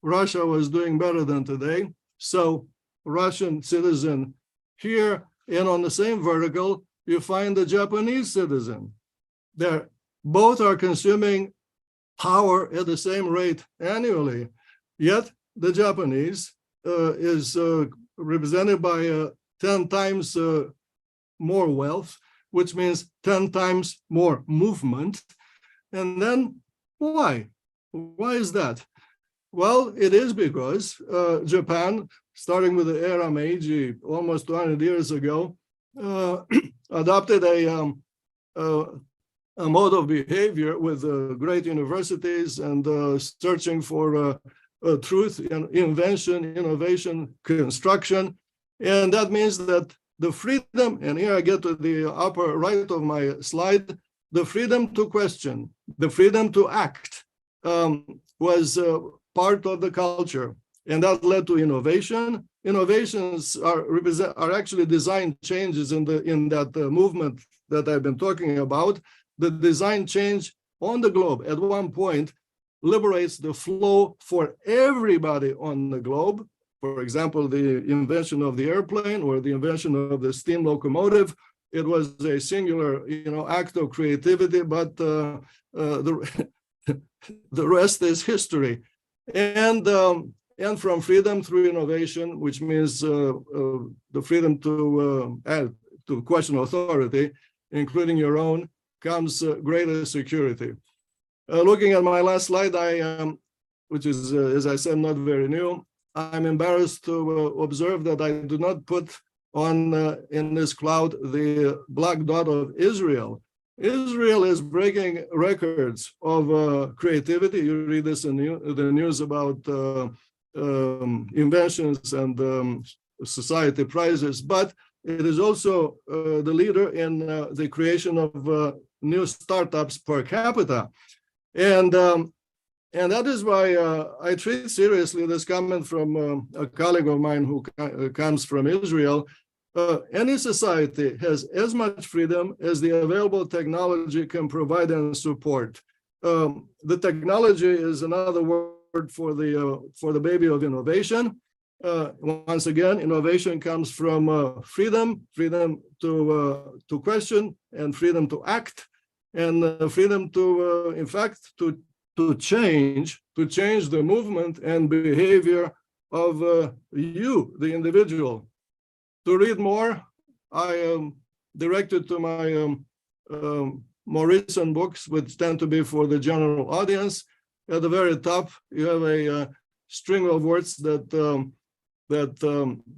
Russia was doing better than today. So Russian citizen here, and on the same vertical, you find the Japanese citizen. Both are consuming power at the same rate annually, yet the Japanese is represented by 10 times more wealth, which means 10 times more movement. And then why? Why is that? Well, it is because Japan, starting with the era Meiji almost 200 years ago, adopted a mode of behavior with great universities and searching for truth in invention, innovation, construction. And that means that the freedom, and here I get to the upper right of my slide, the freedom to question, the freedom to act, was part of the culture, and that led to innovation. Innovations are actually design changes in that movement that I've been talking about. The design change on the globe at one point liberates the flow for everybody on the globe. For example, the invention of the airplane or the invention of the steam locomotive. It was a singular, act of creativity, but the rest is history. And from freedom through innovation, which means the freedom to question authority, including your own, comes greater security. Looking at my last slide, which is, as I said, not very new, I'm embarrassed to observe that I do not put on in this cloud the black dot of Israel. Israel is breaking records of creativity. You read this in the news about inventions and society prizes, but it is also the leader in the creation of new startups per capita. And that is why I treat seriously this comment from a colleague of mine who comes from Israel. Any society has as much freedom as the available technology can provide and support. The technology is another word for the baby of innovation. Once again, innovation comes from freedom to question, and freedom to act, and freedom to, in fact, to change the movement and behavior of you, the individual. To read more, I am directed to my more recent books, which tend to be for the general audience. At the very top, you have a string of words that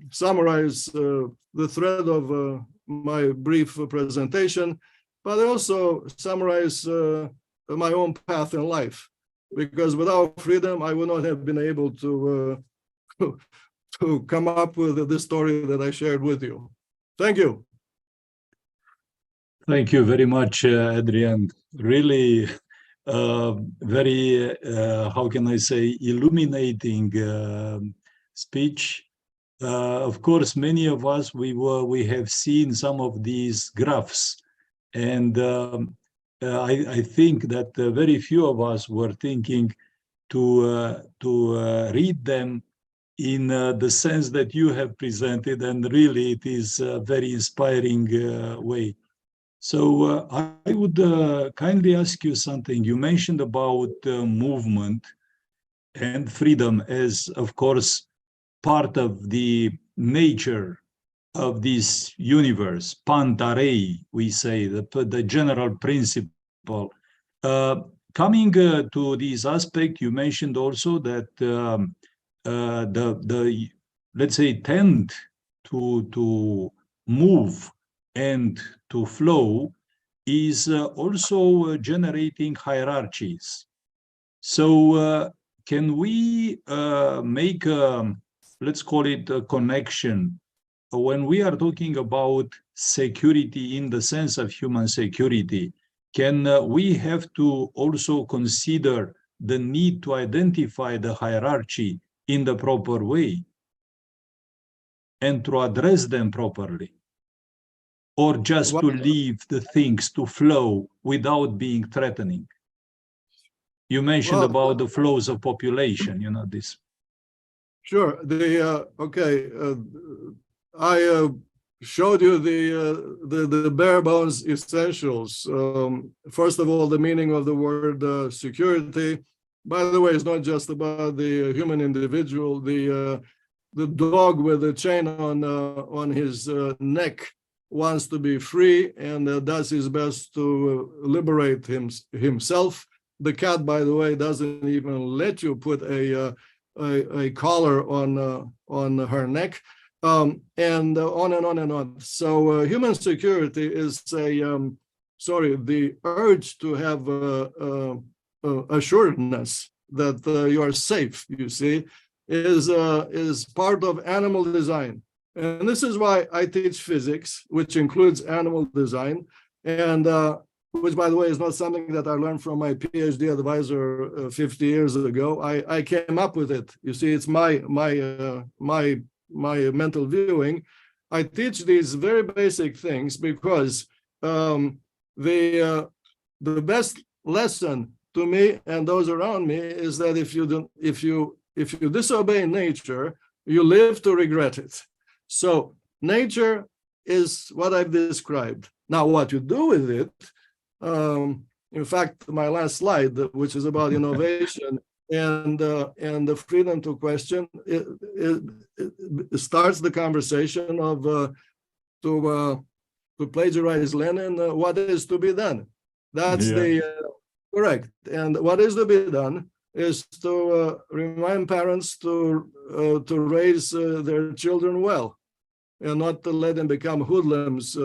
summarize the thread of my brief presentation, but they also summarize my own path in life. Because without freedom, I would not have been able to come up with this story that I shared with you. Thank you. Thank you very much, Adrian. Really very, how can I say, illuminating speech. Of course, many of us, we have seen some of these graphs, and I think that very few of us were thinking to read them in the sense that you have presented, and really it is a very inspiring way. So I would kindly ask you something. You mentioned about movement and freedom as, of course, part of the nature of this universe, pantarei, we say, the general principle. Coming to this aspect, you mentioned also that the let's say tend to move and to flow is also generating hierarchies. So can we make let's call it a connection when we are talking about security in the sense of human security? Can we have to also consider the need to identify the hierarchy in the proper way and to address them properly, or just to leave the things to flow without being threatening? You mentioned about the flows of population, you know this. Sure. I showed you the bare bones essentials. First of all, the meaning of the word security. By the way, it's not just about the human individual. The dog with the chain on his neck wants to be free and does his best to liberate himself. The cat, by the way, doesn't even let you put a collar on her neck, and on and on and on. So human security is the urge to have assuredness that you are safe, you see, is part of animal design. And this is why I teach physics, which includes animal design. And which by the way is not something that I learned from my PhD advisor 50 years ago. I came up with it. You see, it's my mental viewing. I teach these very basic things because the best lesson to me and those around me is that if you disobey nature, you live to regret it. So nature is what I've described. Now, what you do with it, in fact, my last slide, which is about innovation and the freedom to question, it starts the conversation of to plagiarize Lenin, what is to be done. That's correct. And what is to be done is to remind parents to raise their children well, and not to let them become hoodlums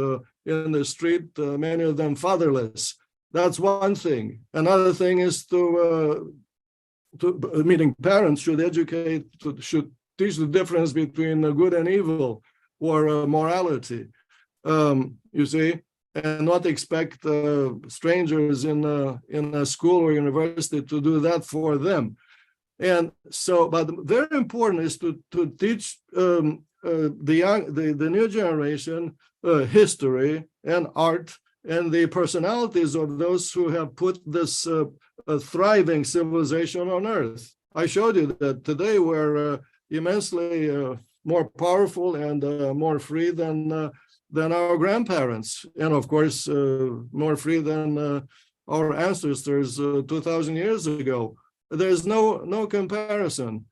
in the street, many of them fatherless. That's one thing. Another thing is meaning parents should educate, should teach the difference between good and evil, or morality, you see, and not expect strangers in a school or university to do that for them. And so, but very important is to teach the new generation history and art and the personalities of those who have put this thriving civilization on earth. I showed you that today we're immensely more powerful and more free than our grandparents, and of course more free than our ancestors 2,000 years ago. There's no comparison.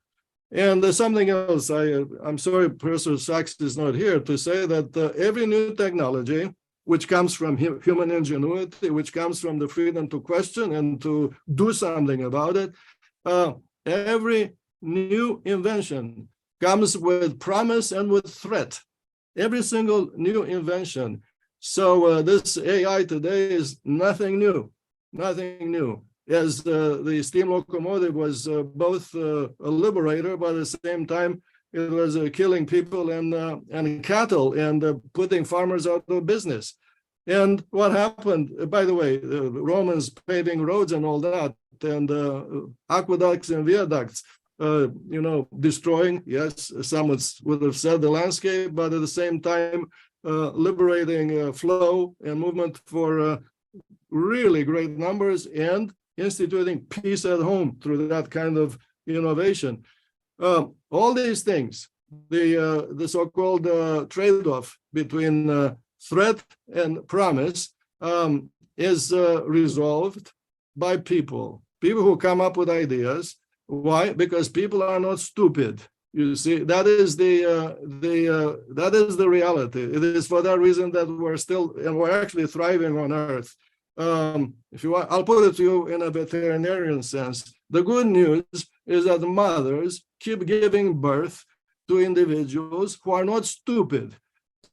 And there's something else. I'm sorry Professor Sachs is not here to say that every new technology, which comes from human ingenuity, which comes from the freedom to question and to do something about it, every new invention comes with promise and with threat. Every single new invention. So this AI today is nothing new, nothing new. As the steam locomotive was both a liberator, but at the same time, it was killing people and cattle and putting farmers out of business. And what happened, by the way, the Romans paving roads and all that, and aqueducts and viaducts, destroying, yes, some would have said the landscape, but at the same time, liberating flow and movement for really great numbers and instituting peace at home through that kind of innovation. All these things, the so-called trade-off between threat and promise is resolved by people who come up with ideas. Why? Because people are not stupid. You see, that is the reality. It is for that reason that we're actually thriving on Earth. If you want, I'll put it to you in a veterinarian sense. The good news is that mothers keep giving birth to individuals who are not stupid,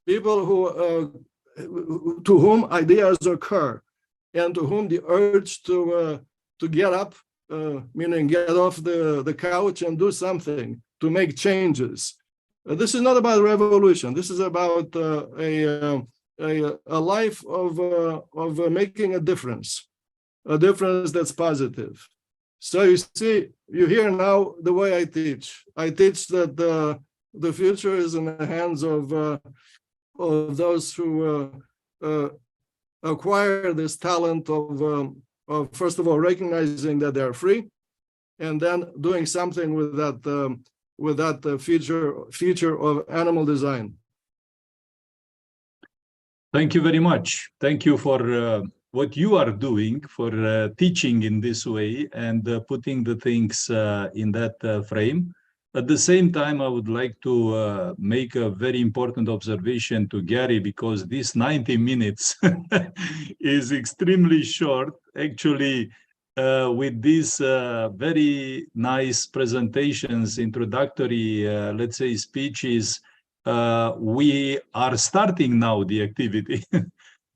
people who to whom ideas occur, and to whom the urge to get up, meaning get off the couch and do something to make changes. This is not about revolution. This is about a life of making a difference that's positive. So you see, you hear now the way I teach. I teach that the future is in the hands of those who acquire this talent of first of all recognizing that they're free, and then doing something with that feature of animal design. Thank you very much. Thank you for what you are doing, for teaching in this way and putting the things in that frame. At the same time, I would like to make a very important observation to Gary, because this 90 minutes is extremely short. Actually, with these very nice presentations, introductory, let's say, speeches, we are starting now the activity.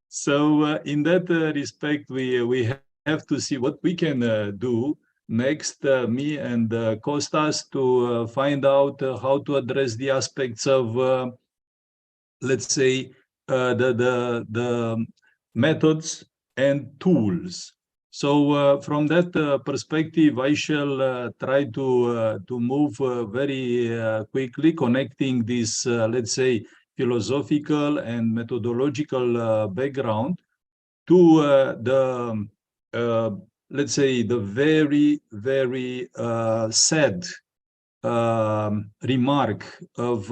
So in that respect, we have to see what we can do next, me and Kostas, to find out how to address the aspects of, let's say, the methods and tools. So from that perspective, I shall try to move very quickly, connecting this, let's say, philosophical and methodological background to let's say, the very, very sad remark of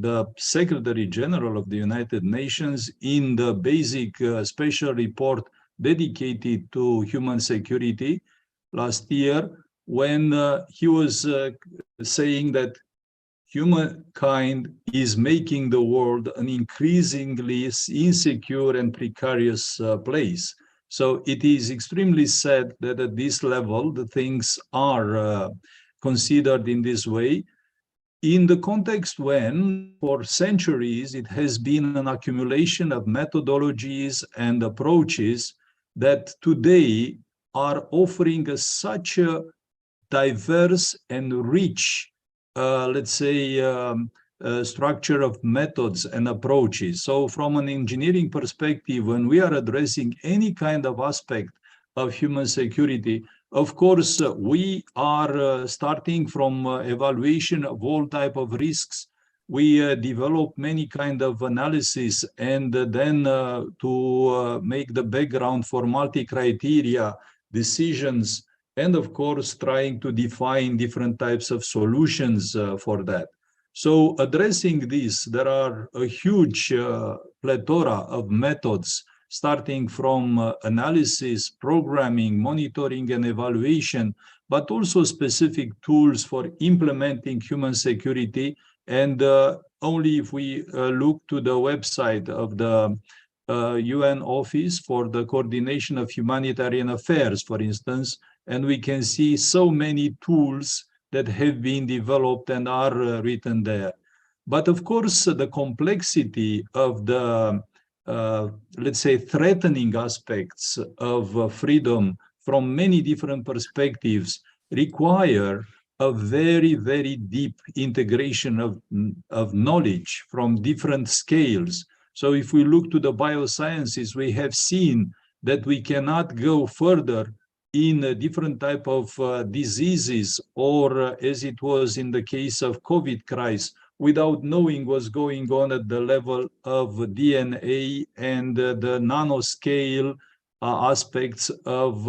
the Secretary General of the United Nations in the basic special report dedicated to human security last year, when he was saying that humankind is making the world an increasingly insecure and precarious place. So it is extremely sad that at this level, the things are considered in this way, in the context when, for centuries, it has been an accumulation of methodologies and approaches that today are offering us such a diverse and rich, let's say, structure of methods and approaches. So from an engineering perspective, when we are addressing any kind of aspect of human security, of course, we are starting from evaluation of all type of risks. We develop many kind of analysis, and then to make the background for multi-criteria decisions, and of course, trying to define different types of solutions for that. So addressing this, there are a huge plethora of methods, starting from analysis, programming, monitoring, and evaluation, but also specific tools for implementing human security. And only if we look to the website of the UN Office for the Coordination of Humanitarian Affairs, for instance, and we can see so many tools that have been developed and are written there. But of course, the complexity of the let's say, threatening aspects of freedom from many different perspectives require a very, very deep integration of knowledge from different scales. So if we look to the biosciences, we have seen that we cannot go further in a different type of diseases, or as it was in the case of COVID crisis, without knowing what's going on at the level of DNA and the nanoscale aspects of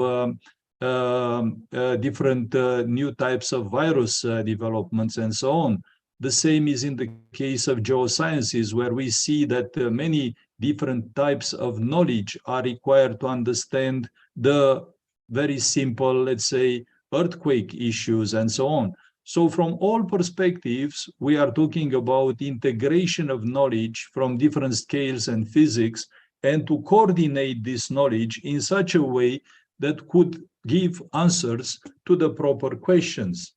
different new types of virus developments and so on. The same is in the case of geosciences, where we see that many different types of knowledge are required to understand the very simple, let's say, earthquake issues and so on. So from all perspectives, we are talking about integration of knowledge from different scales and physics, and to coordinate this knowledge in such a way that could give answers to the proper questions.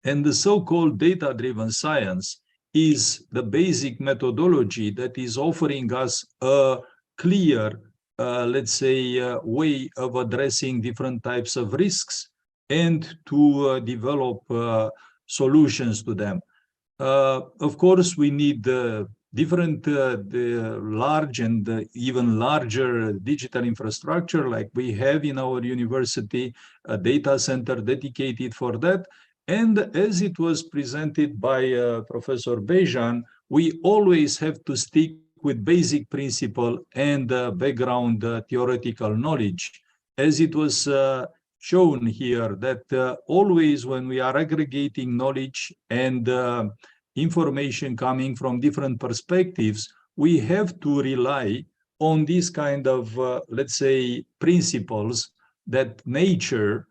And the so-called data-driven science is the basic methodology that is offering us a clear, let's say, way of addressing different types of risks and to develop solutions to them. Of course, we need different large and even larger digital infrastructure like we have in our university, a data center dedicated for that. And as it was presented by Professor Bejan, we always have to stick with basic principle and background theoretical knowledge. As it was shown here, that always when we are aggregating knowledge and information coming from different perspectives, we have to rely on these kind of, let's say, principles that nature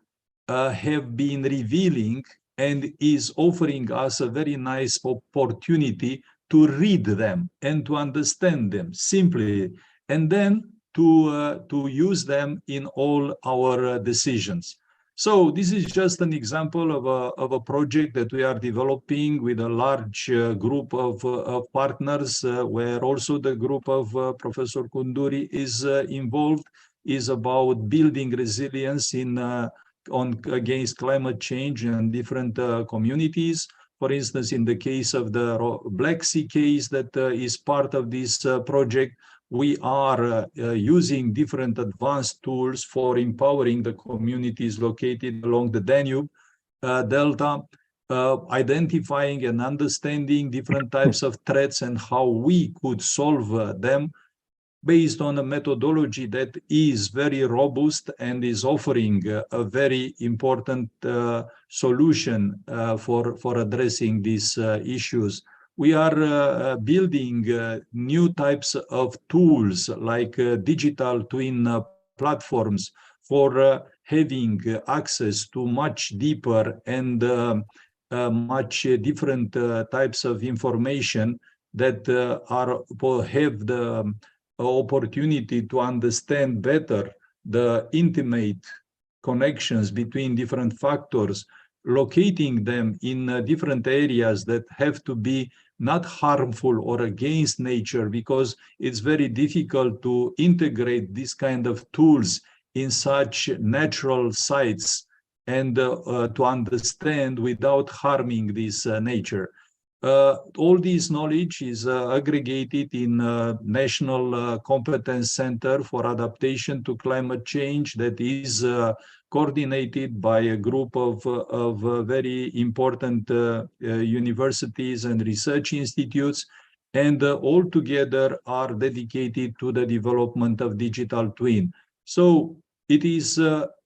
have been revealing and is offering us a very nice opportunity to read them and to understand them simply, and then to use them in all our decisions. So this is just an example of a project that we are developing with a large group of partners, where also the group of Professor Kunduri is involved, is about building resilience in against climate change and different communities. For instance, in the case of the Black Sea case that is part of this project, we are using different advanced tools for empowering the communities located along the Danube Delta, identifying and understanding different types of threats and how we could solve them based on a methodology that is very robust and is offering a very important solution for addressing these issues. We are building new types of tools like digital twin platforms for having access to much deeper and much different types of information that have the opportunity to understand better the intimate connections between different factors, locating them in different areas that have to be not harmful or against nature, because it's very difficult to integrate this kind of tools in such natural sites and to understand without harming this nature. All this knowledge is aggregated in National Competence Center for Adaptation to Climate Change that is coordinated by a group of very important universities and research institutes, and all together are dedicated to the development of digital twin. So it is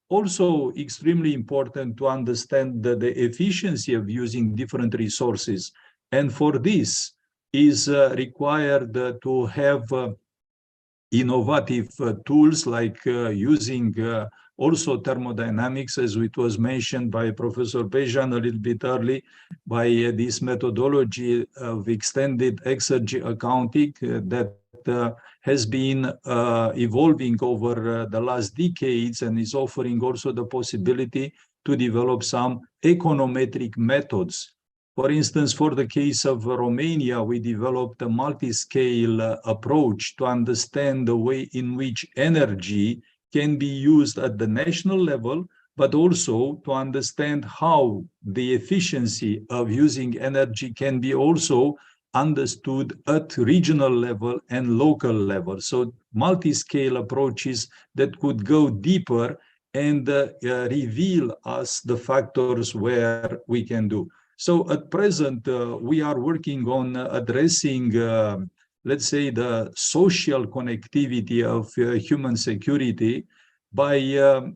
also extremely important to understand the efficiency of using different resources. And for this is required to have innovative tools like using also thermodynamics, as it was mentioned by Professor Bejan a little bit early, by this methodology of extended exergy accounting that has been evolving over the last decades and is offering also the possibility to develop some econometric methods. For instance, for the case of Romania, we developed a multi-scale approach to understand the way in which energy can be used at the national level, but also to understand how the efficiency of using energy can be also understood at regional level and local level. So multi-scale approaches that could go deeper and reveal us the factors where we can do. So at present, we are working on addressing, let's say, the social connectivity of human security by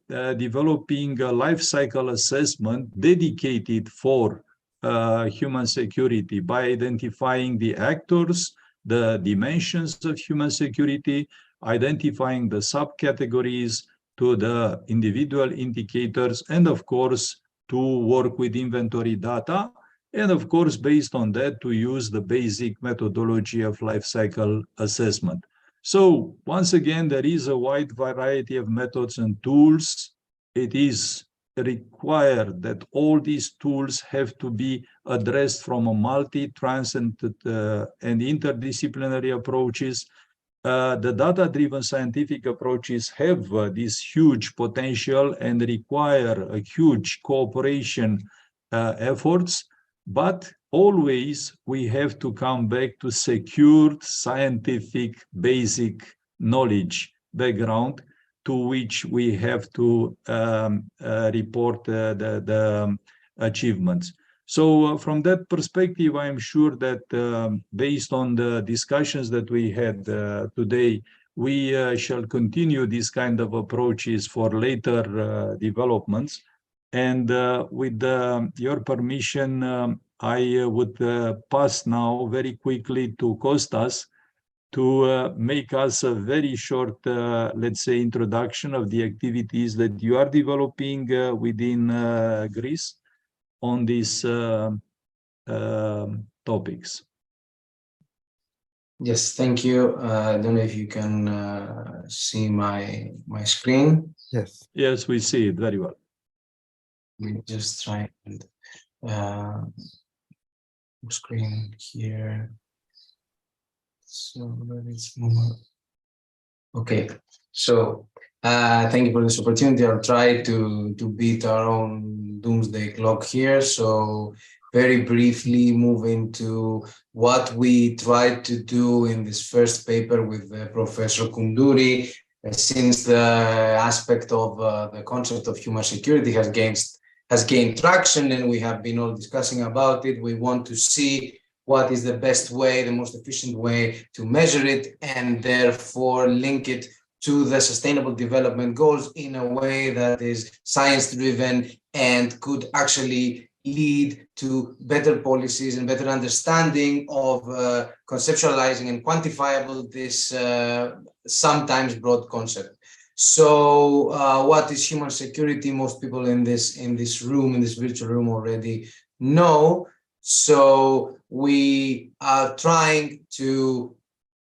developing a life cycle assessment dedicated for human security, by identifying the actors, the dimensions of human security, identifying the subcategories to the individual indicators, and of course, to work with inventory data, and of course, based on that, to use the basic methodology of life cycle assessment. So once again, there is a wide variety of methods and tools. It is required that all these tools have to be addressed from a multi-transcendent and interdisciplinary approaches. The data-driven scientific approaches have this huge potential and require a huge cooperation efforts, but always we have to come back to secured scientific basic knowledge background to which we have to report the achievements. So from that perspective, I am sure that based on the discussions that we had today, we shall continue these kind of approaches for later developments. And with your permission, I would pass now very quickly to Costas to make us a very short, let's say, introduction of the activities that you are developing within Greece on these topics. Yes, thank you. I don't know if you can see my screen. Yes. Yes, we see it very well. Let me just try and screen here. So it's more. Okay, so thank you for this opportunity. I'll try to beat our own doomsday clock here. So very briefly move into what we tried to do in this first paper with Professor Kunduri, since the aspect of the concept of human security has gained traction, and we have been all discussing about it. We want to see what is the best way, the most efficient way to measure it, and therefore link it to the Sustainable Development Goals in a way that is science-driven and could actually lead to better policies and better understanding of conceptualizing and quantifiable this sometimes broad concept. So what is human security? Most people in this room, in this virtual room, already know. So we are trying to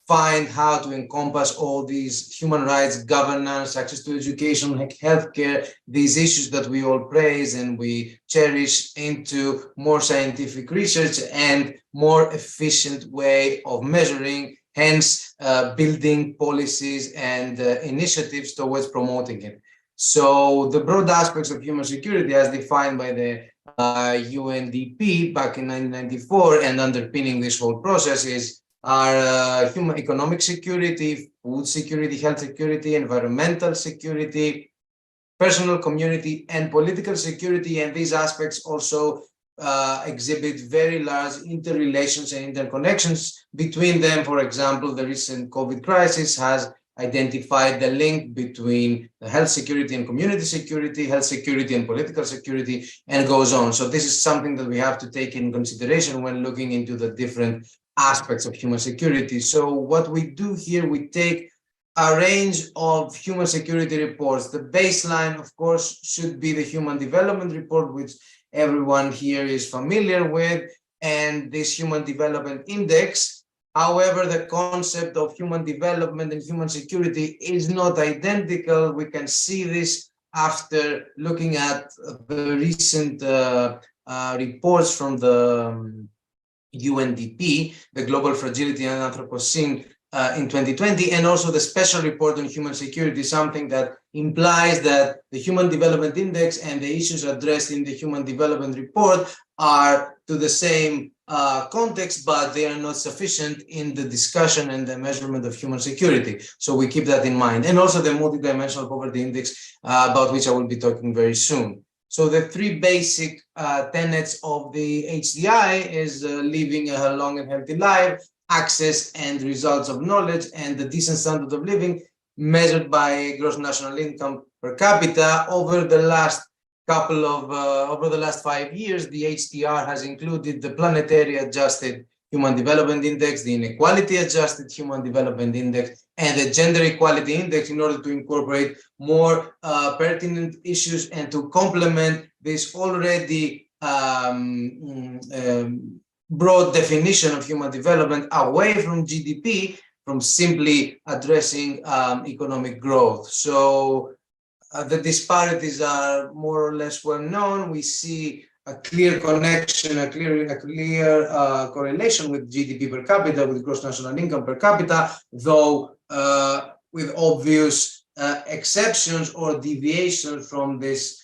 find how to encompass all these human rights, governance, access to education, healthcare, these issues that we all praise and we cherish, into more scientific research and more efficient way of measuring, hence building policies and initiatives towards promoting it. So the broad aspects of human security as defined by the UNDP back in 1994 and underpinning this whole process are human economic security, food security, health security, environmental security, personal, community, and political security. And these aspects also exhibit very large interrelations and interconnections between them. For example, the recent COVID crisis has identified the link between the health security and community security, health security and political security, and goes on. So this is something that we have to take in consideration when looking into the different aspects of human security. So what we do here, we take a range of human security reports. The baseline, of course, should be the Human Development Report, which everyone here is familiar with, and this Human Development Index. However, the concept of human development and human security is not identical. We can see this after looking at the recent reports from the UNDP, the Global Fragility and Anthropocene in 2020, and also the special report on human security, something that implies that the Human Development Index and the issues addressed in the Human Development Report are to the same context, but they are not sufficient in the discussion and the measurement of human security. So we keep that in mind. And also the Multidimensional Poverty Index, about which I will be talking very soon. So the three basic tenets of the HDI is living a long and healthy life, access and results of knowledge, and the decent standard of living measured by gross national income per capita. Over the last 5 years, the HDR has included the Planetary Adjusted Human Development Index, the Inequality Adjusted Human Development Index, and the Gender Equality Index in order to incorporate more pertinent issues and to complement this already broad definition of human development away from GDP, from simply addressing economic growth. So the disparities are more or less well known. We see a clear connection, a clear correlation with GDP per capita, with gross national income per capita, though with obvious exceptions or deviations from this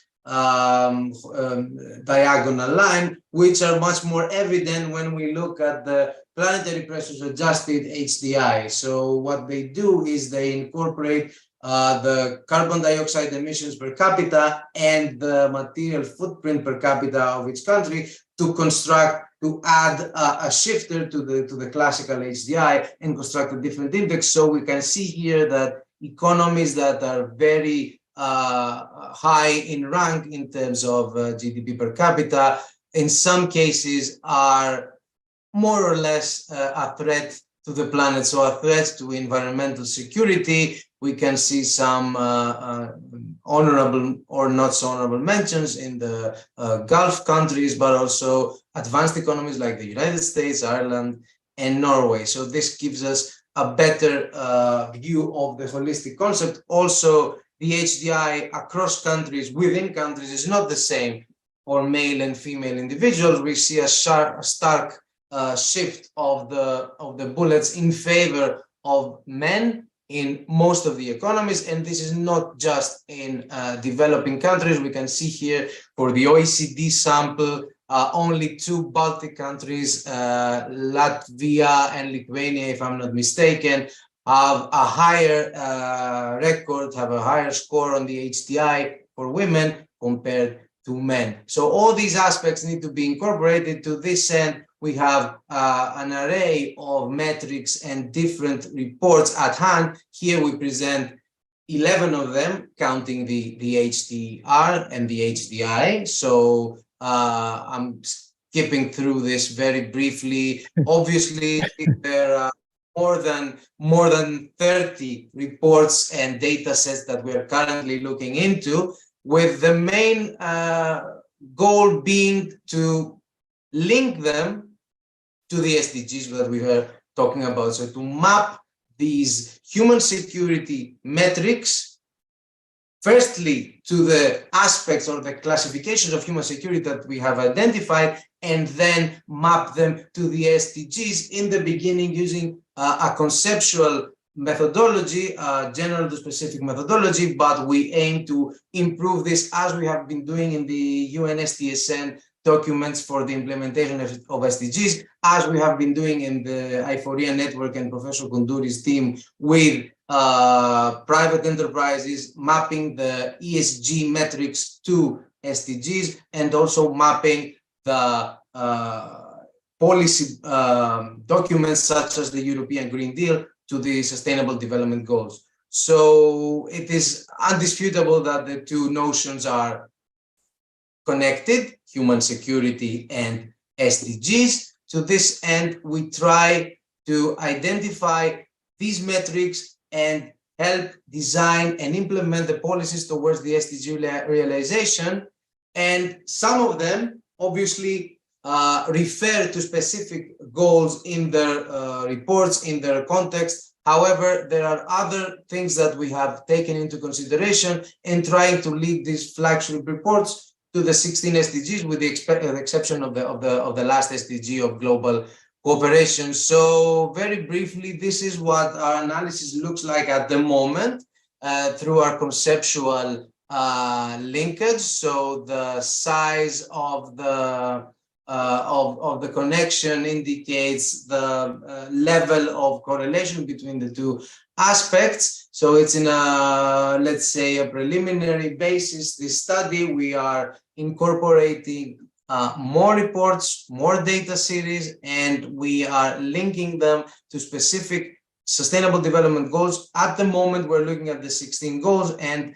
diagonal line, which are much more evident when we look at the Planetary Pressures Adjusted HDI. So what they do is they incorporate the carbon dioxide emissions per capita and the material footprint per capita of each country to add a shifter to the classical HDI and construct a different index. So we can see here that economies that are very high in rank in terms of GDP per capita, in some cases are more or less a threat to the planet, so a threat to environmental security. We can see some honorable or not so honorable mentions in the Gulf countries, but also advanced economies like the United States, Ireland, and Norway. So this gives us a better view of the holistic concept. Also, the HDI across countries, within countries, is not the same for male and female individuals. We see a stark shift of the bullets in favor of men in most of the economies, and this is not just in developing countries. We can see here for the OECD sample only 2 Baltic countries, Latvia and Lithuania, if I'm not mistaken, have a higher record, have a higher score on the HDI for women compared to men. So all these aspects need to be incorporated. To this end, we have an array of metrics and different reports at hand. Here we present 11 of them, counting the HDR and the HDI. So I'm skipping through this very briefly. Obviously, there are more than 30 reports and data sets that we are currently looking into, with the main goal being to link them to the SDGs that we were talking about. So to map these human security metrics, firstly, to the aspects or the classifications of human security that we have identified, and then map them to the SDGs in the beginning using a conceptual methodology, general to specific methodology, but we aim to improve this as we have been doing in the UNSTSN documents for the implementation of SDGs, as we have been doing in the I4EA network and Professor Koundouri's team with private enterprises, mapping the ESG metrics to SDGs, and also mapping the policy documents such as the European Green Deal to the Sustainable Development Goals. So it is undisputable that the two notions are connected, human security and SDGs. To this end, we try to identify these metrics and help design and implement the policies towards the SDG realization. And some of them obviously refer to specific goals in their reports, in their context. However, there are other things that we have taken into consideration in trying to lead these flagship reports to the 16 SDGs, with the exception of the last SDG of global cooperation. So very briefly, this is what our analysis looks like at the moment through our conceptual linkage. So the size of the connection indicates the level of correlation between the two aspects. So it's in a, let's say, a preliminary basis, this study. We are incorporating more reports, more data series, and we are linking them to specific sustainable development goals. At the moment, we're looking at the 16 goals, and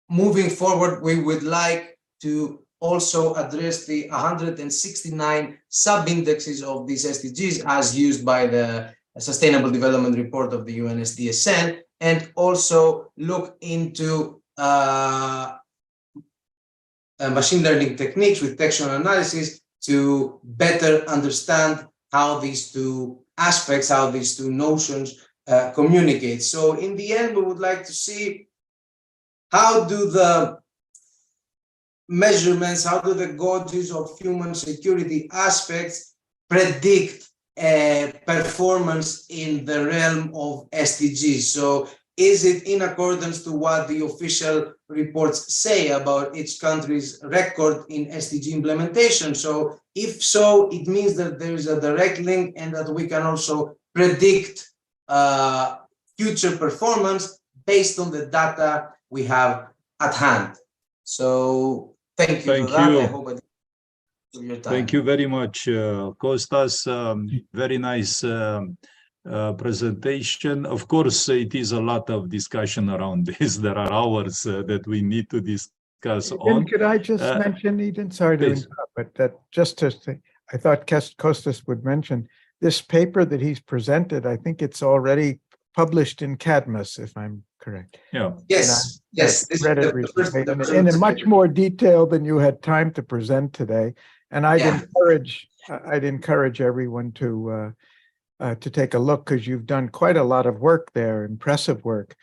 moving forward, we would like to also address the 169 sub-indexes of these SDGs as used by the Sustainable Development Report of the UNSDSN, and also look into machine learning techniques with textual analysis to better understand how these two aspects, how these two notions communicate. So in the end, we would like to see how do the measurements, how do the gauges of human security aspects predict performance in the realm of SDGs. So is it in accordance to what the official reports say about each country's record in SDG implementation? So if so, it means that there is a direct link and that we can also predict future performance based on the data we have at hand. So thank you for that. I hope I did your time. Thank you very much, Kostas. Very nice presentation. Of course, it is a lot of discussion around this. There are hours that we need to discuss on. Could I just mention, Eden, sorry to interrupt, but that just to say, I thought Kostas would mention this paper that he's presented. I think it's already published in Cadmus, if I'm correct. Yeah. Yes. Yes. I read it recently in a much more detail than you had time to present today. And I'd encourage everyone to take a look, because you've done quite a lot of work there, impressive work,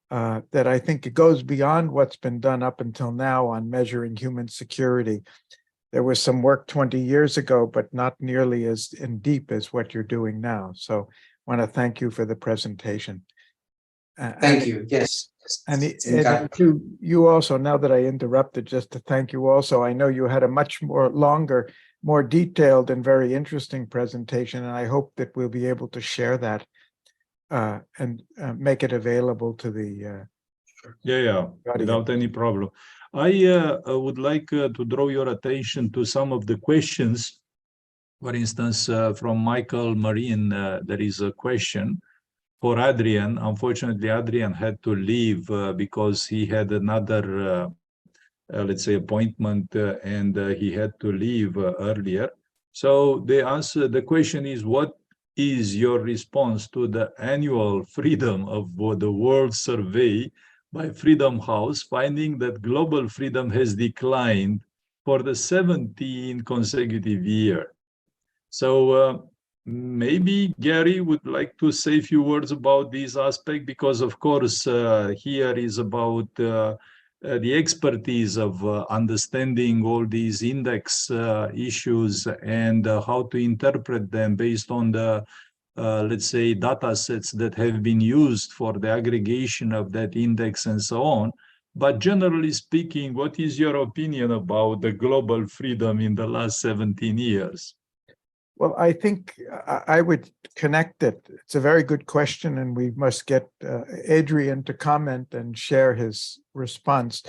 that I think it goes beyond what's been done up until now on measuring human security. There was some work 20 years ago, but not nearly as in deep as what you're doing now. So I want to thank you for the presentation. Thank you. Yes. And, Okay. you also, now that I interrupted, just to thank you also, I know you had a much more longer, more detailed and very interesting presentation, and I hope that we'll be able to share that and make it available to the Yeah, audience. without any problem. I would like to draw your attention to some of the questions. For instance, from Michael Marine, there is a question for Adrian. Unfortunately, Adrian had to leave because he had another, let's say, appointment, and he had to leave earlier. So the question is, what is your response to the annual Freedom of the World survey by Freedom House, finding that global freedom has declined for the 17th consecutive year? So maybe Gary would like to say a few words about this aspect, because of course here is about the expertise of understanding all these index issues and how to interpret them based on the let's say data sets that have been used for the aggregation of that index and so on. But generally speaking, what is your opinion about the global freedom in the last 17 years? Well, I think I would connect it. It's a very good question, and we must get Adrian to comment and share his response.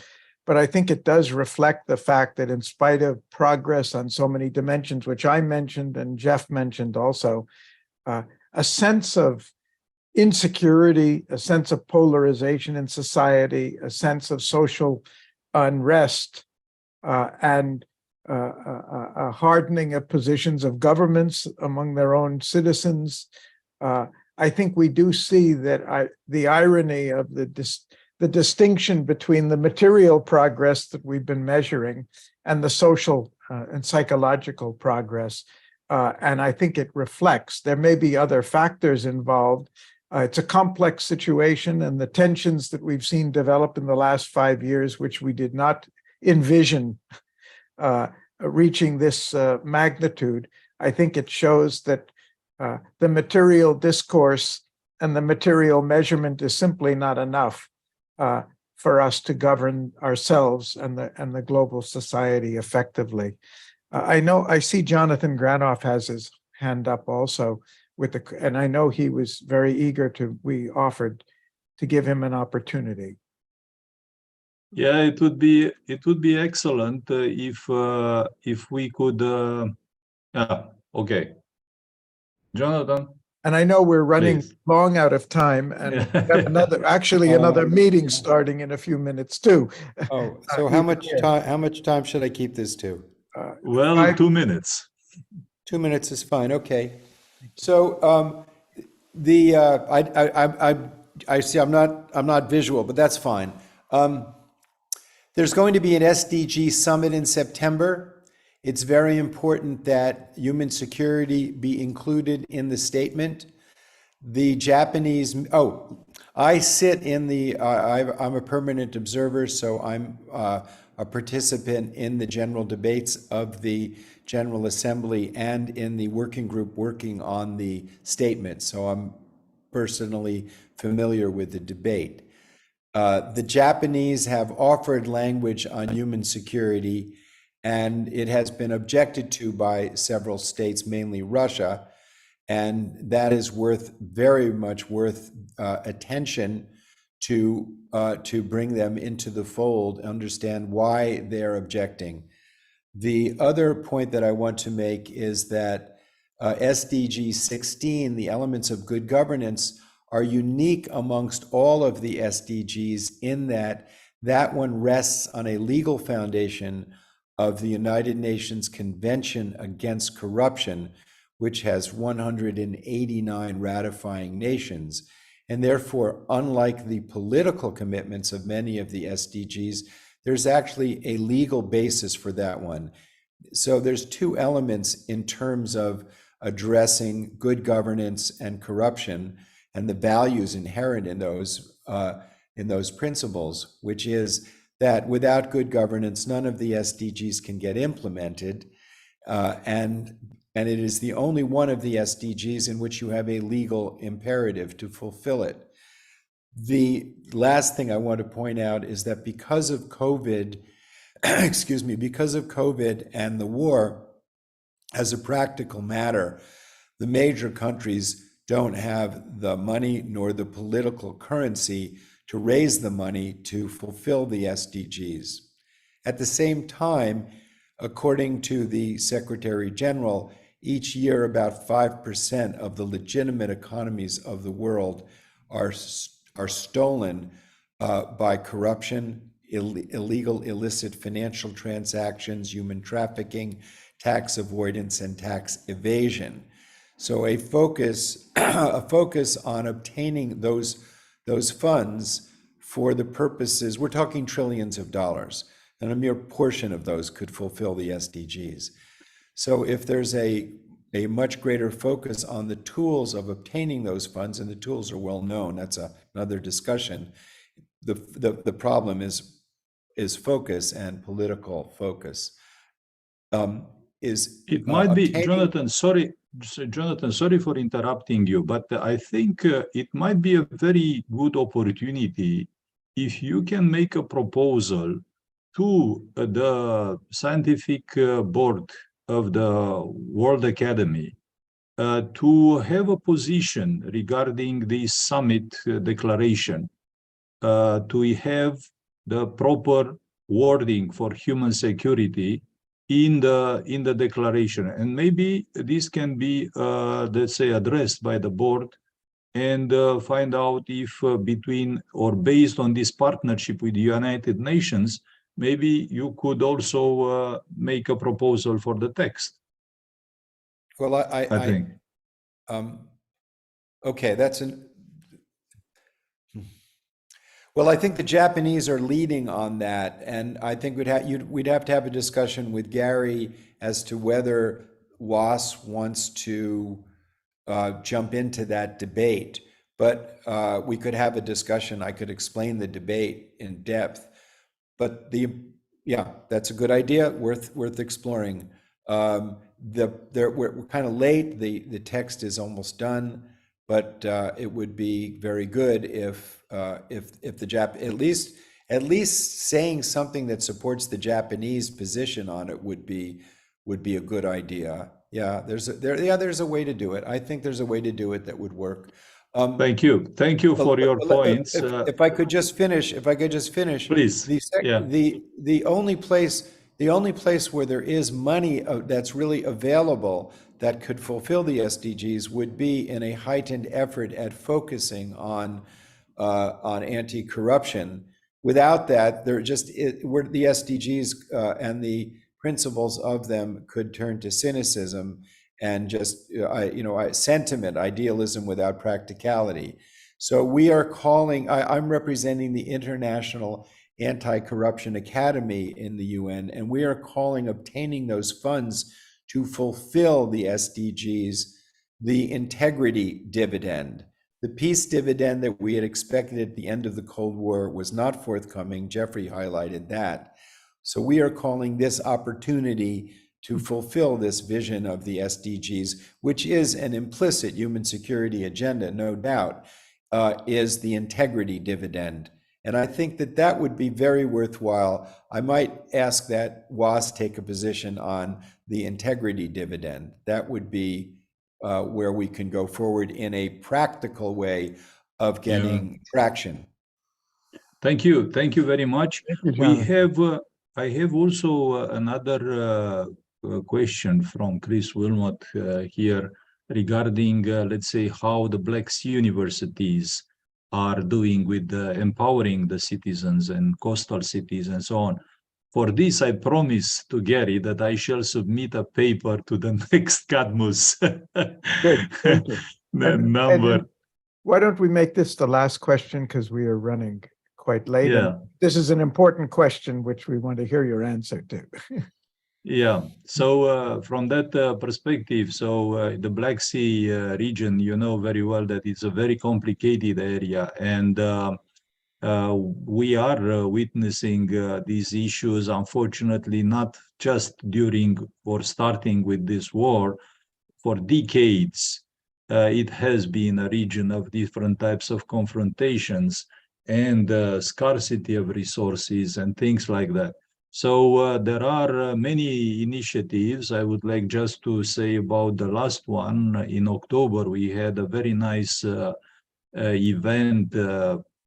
But I think it does reflect the fact that in spite of progress on so many dimensions, which I mentioned and Jeff mentioned also, a sense of insecurity, a sense of polarization in society, a sense of social unrest, and a hardening of positions of governments among their own citizens. I think we do see that the irony of the distinction between the material progress that we've been measuring and the social and psychological progress. And I think it reflects, there may be other factors involved. It's a complex situation, and the tensions that we've seen develop in the last 5 years, which we did not envision reaching this magnitude. I think it shows that the material discourse and the material measurement is simply not enough for us to govern ourselves and the global society effectively. I see Jonathan Granoff has his hand up also and I know he was very eager we offered to give him an opportunity. Yeah, it would be excellent if we could. Okay, Jonathan. And I know we're running Please. long out of time, and we have another meeting starting in a few minutes too. Oh, so how much time should I keep this to? Well, 2 minutes. 2 minutes is fine. Okay. So I see I'm not visual, but that's fine. There's going to be an SDG summit in September. It's very important that human security be included in the statement. The Japanese, I sit in I'm a permanent observer, so I'm a participant in the general debates of the General Assembly and in the working group working on the statement. So I'm personally familiar with the debate. The Japanese have offered language on human security, and it has been objected to by several states, mainly Russia, and that is very much worth attention to bring them into the fold, understand why they're objecting. The other point that I want to make is that SDG 16, the elements of good governance, are unique amongst all of the SDGs in that one rests on a legal foundation of the United Nations Convention Against Corruption, which has 189 ratifying nations. And therefore, unlike the political commitments of many of the SDGs, there's actually a legal basis for that one. So there's two elements in terms of addressing good governance and corruption and the values inherent in those principles, which is that without good governance, none of the SDGs can get implemented. And it is the only one of the SDGs in which you have a legal imperative to fulfill it. The last thing I want to point out is that because of COVID, excuse me, because of COVID and the war, as a practical matter, the major countries don't have the money nor the political currency to raise the money to fulfill the SDGs. At the same time, according to the Secretary General, each year about 5% of the legitimate economies of the world are stolen by corruption, illegal, illicit financial transactions, human trafficking, tax avoidance, and tax evasion. So a focus on obtaining those funds for the purposes, we're talking trillions of dollars, and a mere portion of those could fulfill the SDGs. So if there's a much greater focus on the tools of obtaining those funds, and the tools are well known, that's another discussion. The problem is focus and political focus. It might be, Jonathan, sorry for interrupting you, but I think it might be a very good opportunity if you can make a proposal to the scientific board of the World Academy to have a position regarding this summit declaration, to have the proper wording for human security in the declaration, and maybe this can be let's say addressed by the board, and find out if between or based on this partnership with the United Nations, maybe you could also make a proposal for the text. Well, I think. Okay, well, I think the Japanese are leading on that, and I think we'd have to have a discussion with Gary as to whether WAAS wants to jump into that debate. But we could have a discussion. I could explain the debate in depth. But yeah, that's a good idea, worth exploring. We're kind of late. The text is almost done, but it would be very good if the at least saying something that supports the Japanese position on it would be a good idea. Yeah, there's a way to do it. I think there's a way to do it that would work. Thank you for your points. If I could just finish, Please. The only place where there is money that's really available that could fulfill the SDGs would be in a heightened effort at focusing on anti-corruption. Without that, the SDGs and the principles of them could turn to cynicism and just sentiment, idealism without practicality. So we are calling. I'm representing the International Anti-Corruption Academy in the UN, and we are calling obtaining those funds to fulfill the SDGs, the integrity dividend. The peace dividend that we had expected at the end of the Cold War was not forthcoming. Jeffrey highlighted that. So we are calling this opportunity to fulfill this vision of the SDGs, which is an implicit human security agenda, no doubt, is the integrity dividend. And I think that would be very worthwhile. I might ask that WAAS take a position on the integrity dividend. That would be where we can go forward in a practical way of getting traction. Thank you very much. I have also another question from Chris Wilmot here regarding, let's say, how the Black Sea universities are doing with empowering the citizens and coastal cities and so on. For this, I promise to Gary that I shall submit a paper to the next Cadmus number. Why don't we make this the last question, because we are running quite late. Yeah. This is an important question, which we want to hear your answer to. Yeah. So from that perspective, the Black Sea region, you know very well that it's a very complicated area, and we are witnessing these issues, unfortunately, not just during or starting with this war, for decades. it has been a region of different types of confrontations and scarcity of resources and things like that. So there are many initiatives. I would like just to say about the last one. In October, we had a very nice event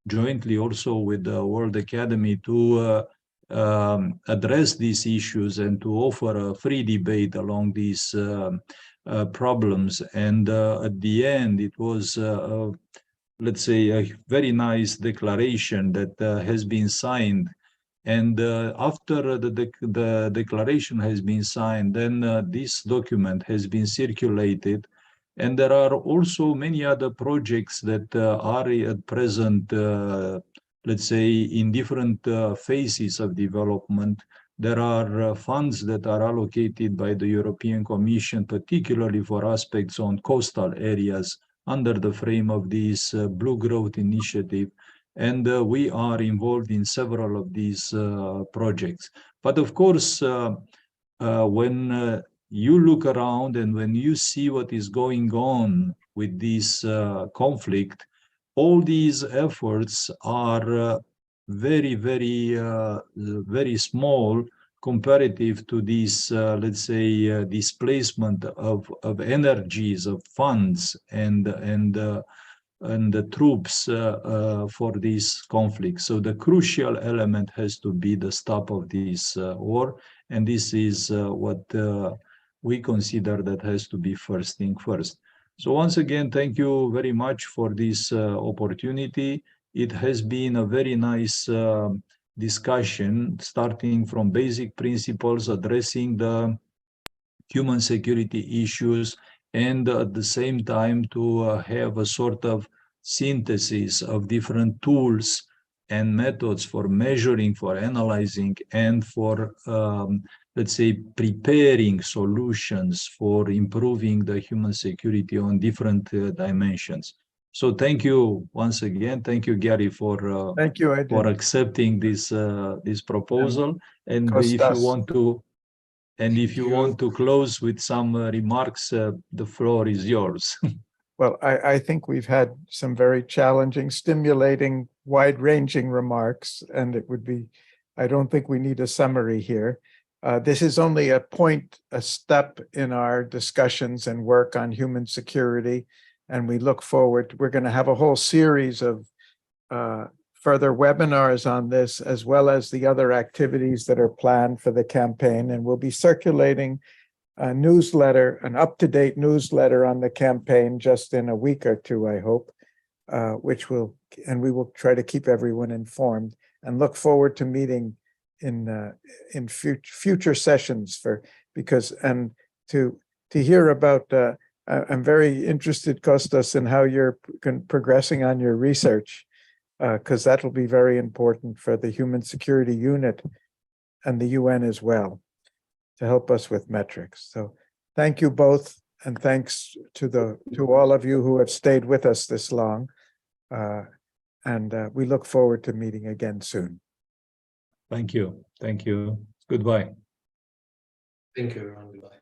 jointly also with the World Academy to address these issues and to offer a free debate along these problems. And at the end, it was let's say, a very nice declaration that has been signed. And after the declaration has been signed, then this document has been circulated. And there are also many other projects that are at present, let's say, in different phases of development. There are funds that are allocated by the European Commission, particularly for aspects on coastal areas, under the frame of this Blue Growth Initiative. And we are involved in several of these projects. But of course, when you look around and when you see what is going on with this conflict, all these efforts are very, very small comparative to this, let's say, displacement of energies, of funds, and the troops for this conflict. So the crucial element has to be the stop of this war, and this is what we consider that has to be first thing first. So once again, thank you very much for this opportunity. It has been a very nice discussion, starting from basic principles, addressing the human security issues, and at the same time to have a sort of synthesis of different tools and methods for measuring, for analyzing, and for, let's say, preparing solutions for improving the human security on different dimensions. So thank you once again. Thank you, Gary, for Thank you, Aydin. for accepting this proposal. And if you Kostas. want to, and if you want to close with some remarks, the floor is yours. Well, I think we've had some very challenging, stimulating, wide-ranging remarks, and it would be, I don't think we need a summary here. This is only a step in our discussions and work on human security, and we look forward. We're going to have a whole series of further webinars on this, as well as the other activities that are planned for the campaign, and we'll be circulating a newsletter, an up-to-date newsletter on the campaign just in a week or two, I hope, and we will try to keep everyone informed and look forward to meeting in future sessions to hear about. I'm very interested, Kostas, in how you're progressing on your research, because that will be very important for the Human Security Unit and the UN as well, to help us with metrics. So thank you both, and thanks to all of you who have stayed with us this long. And we look forward to meeting again soon. Thank you. Thank you. Goodbye. Thank you, everyone. Goodbye.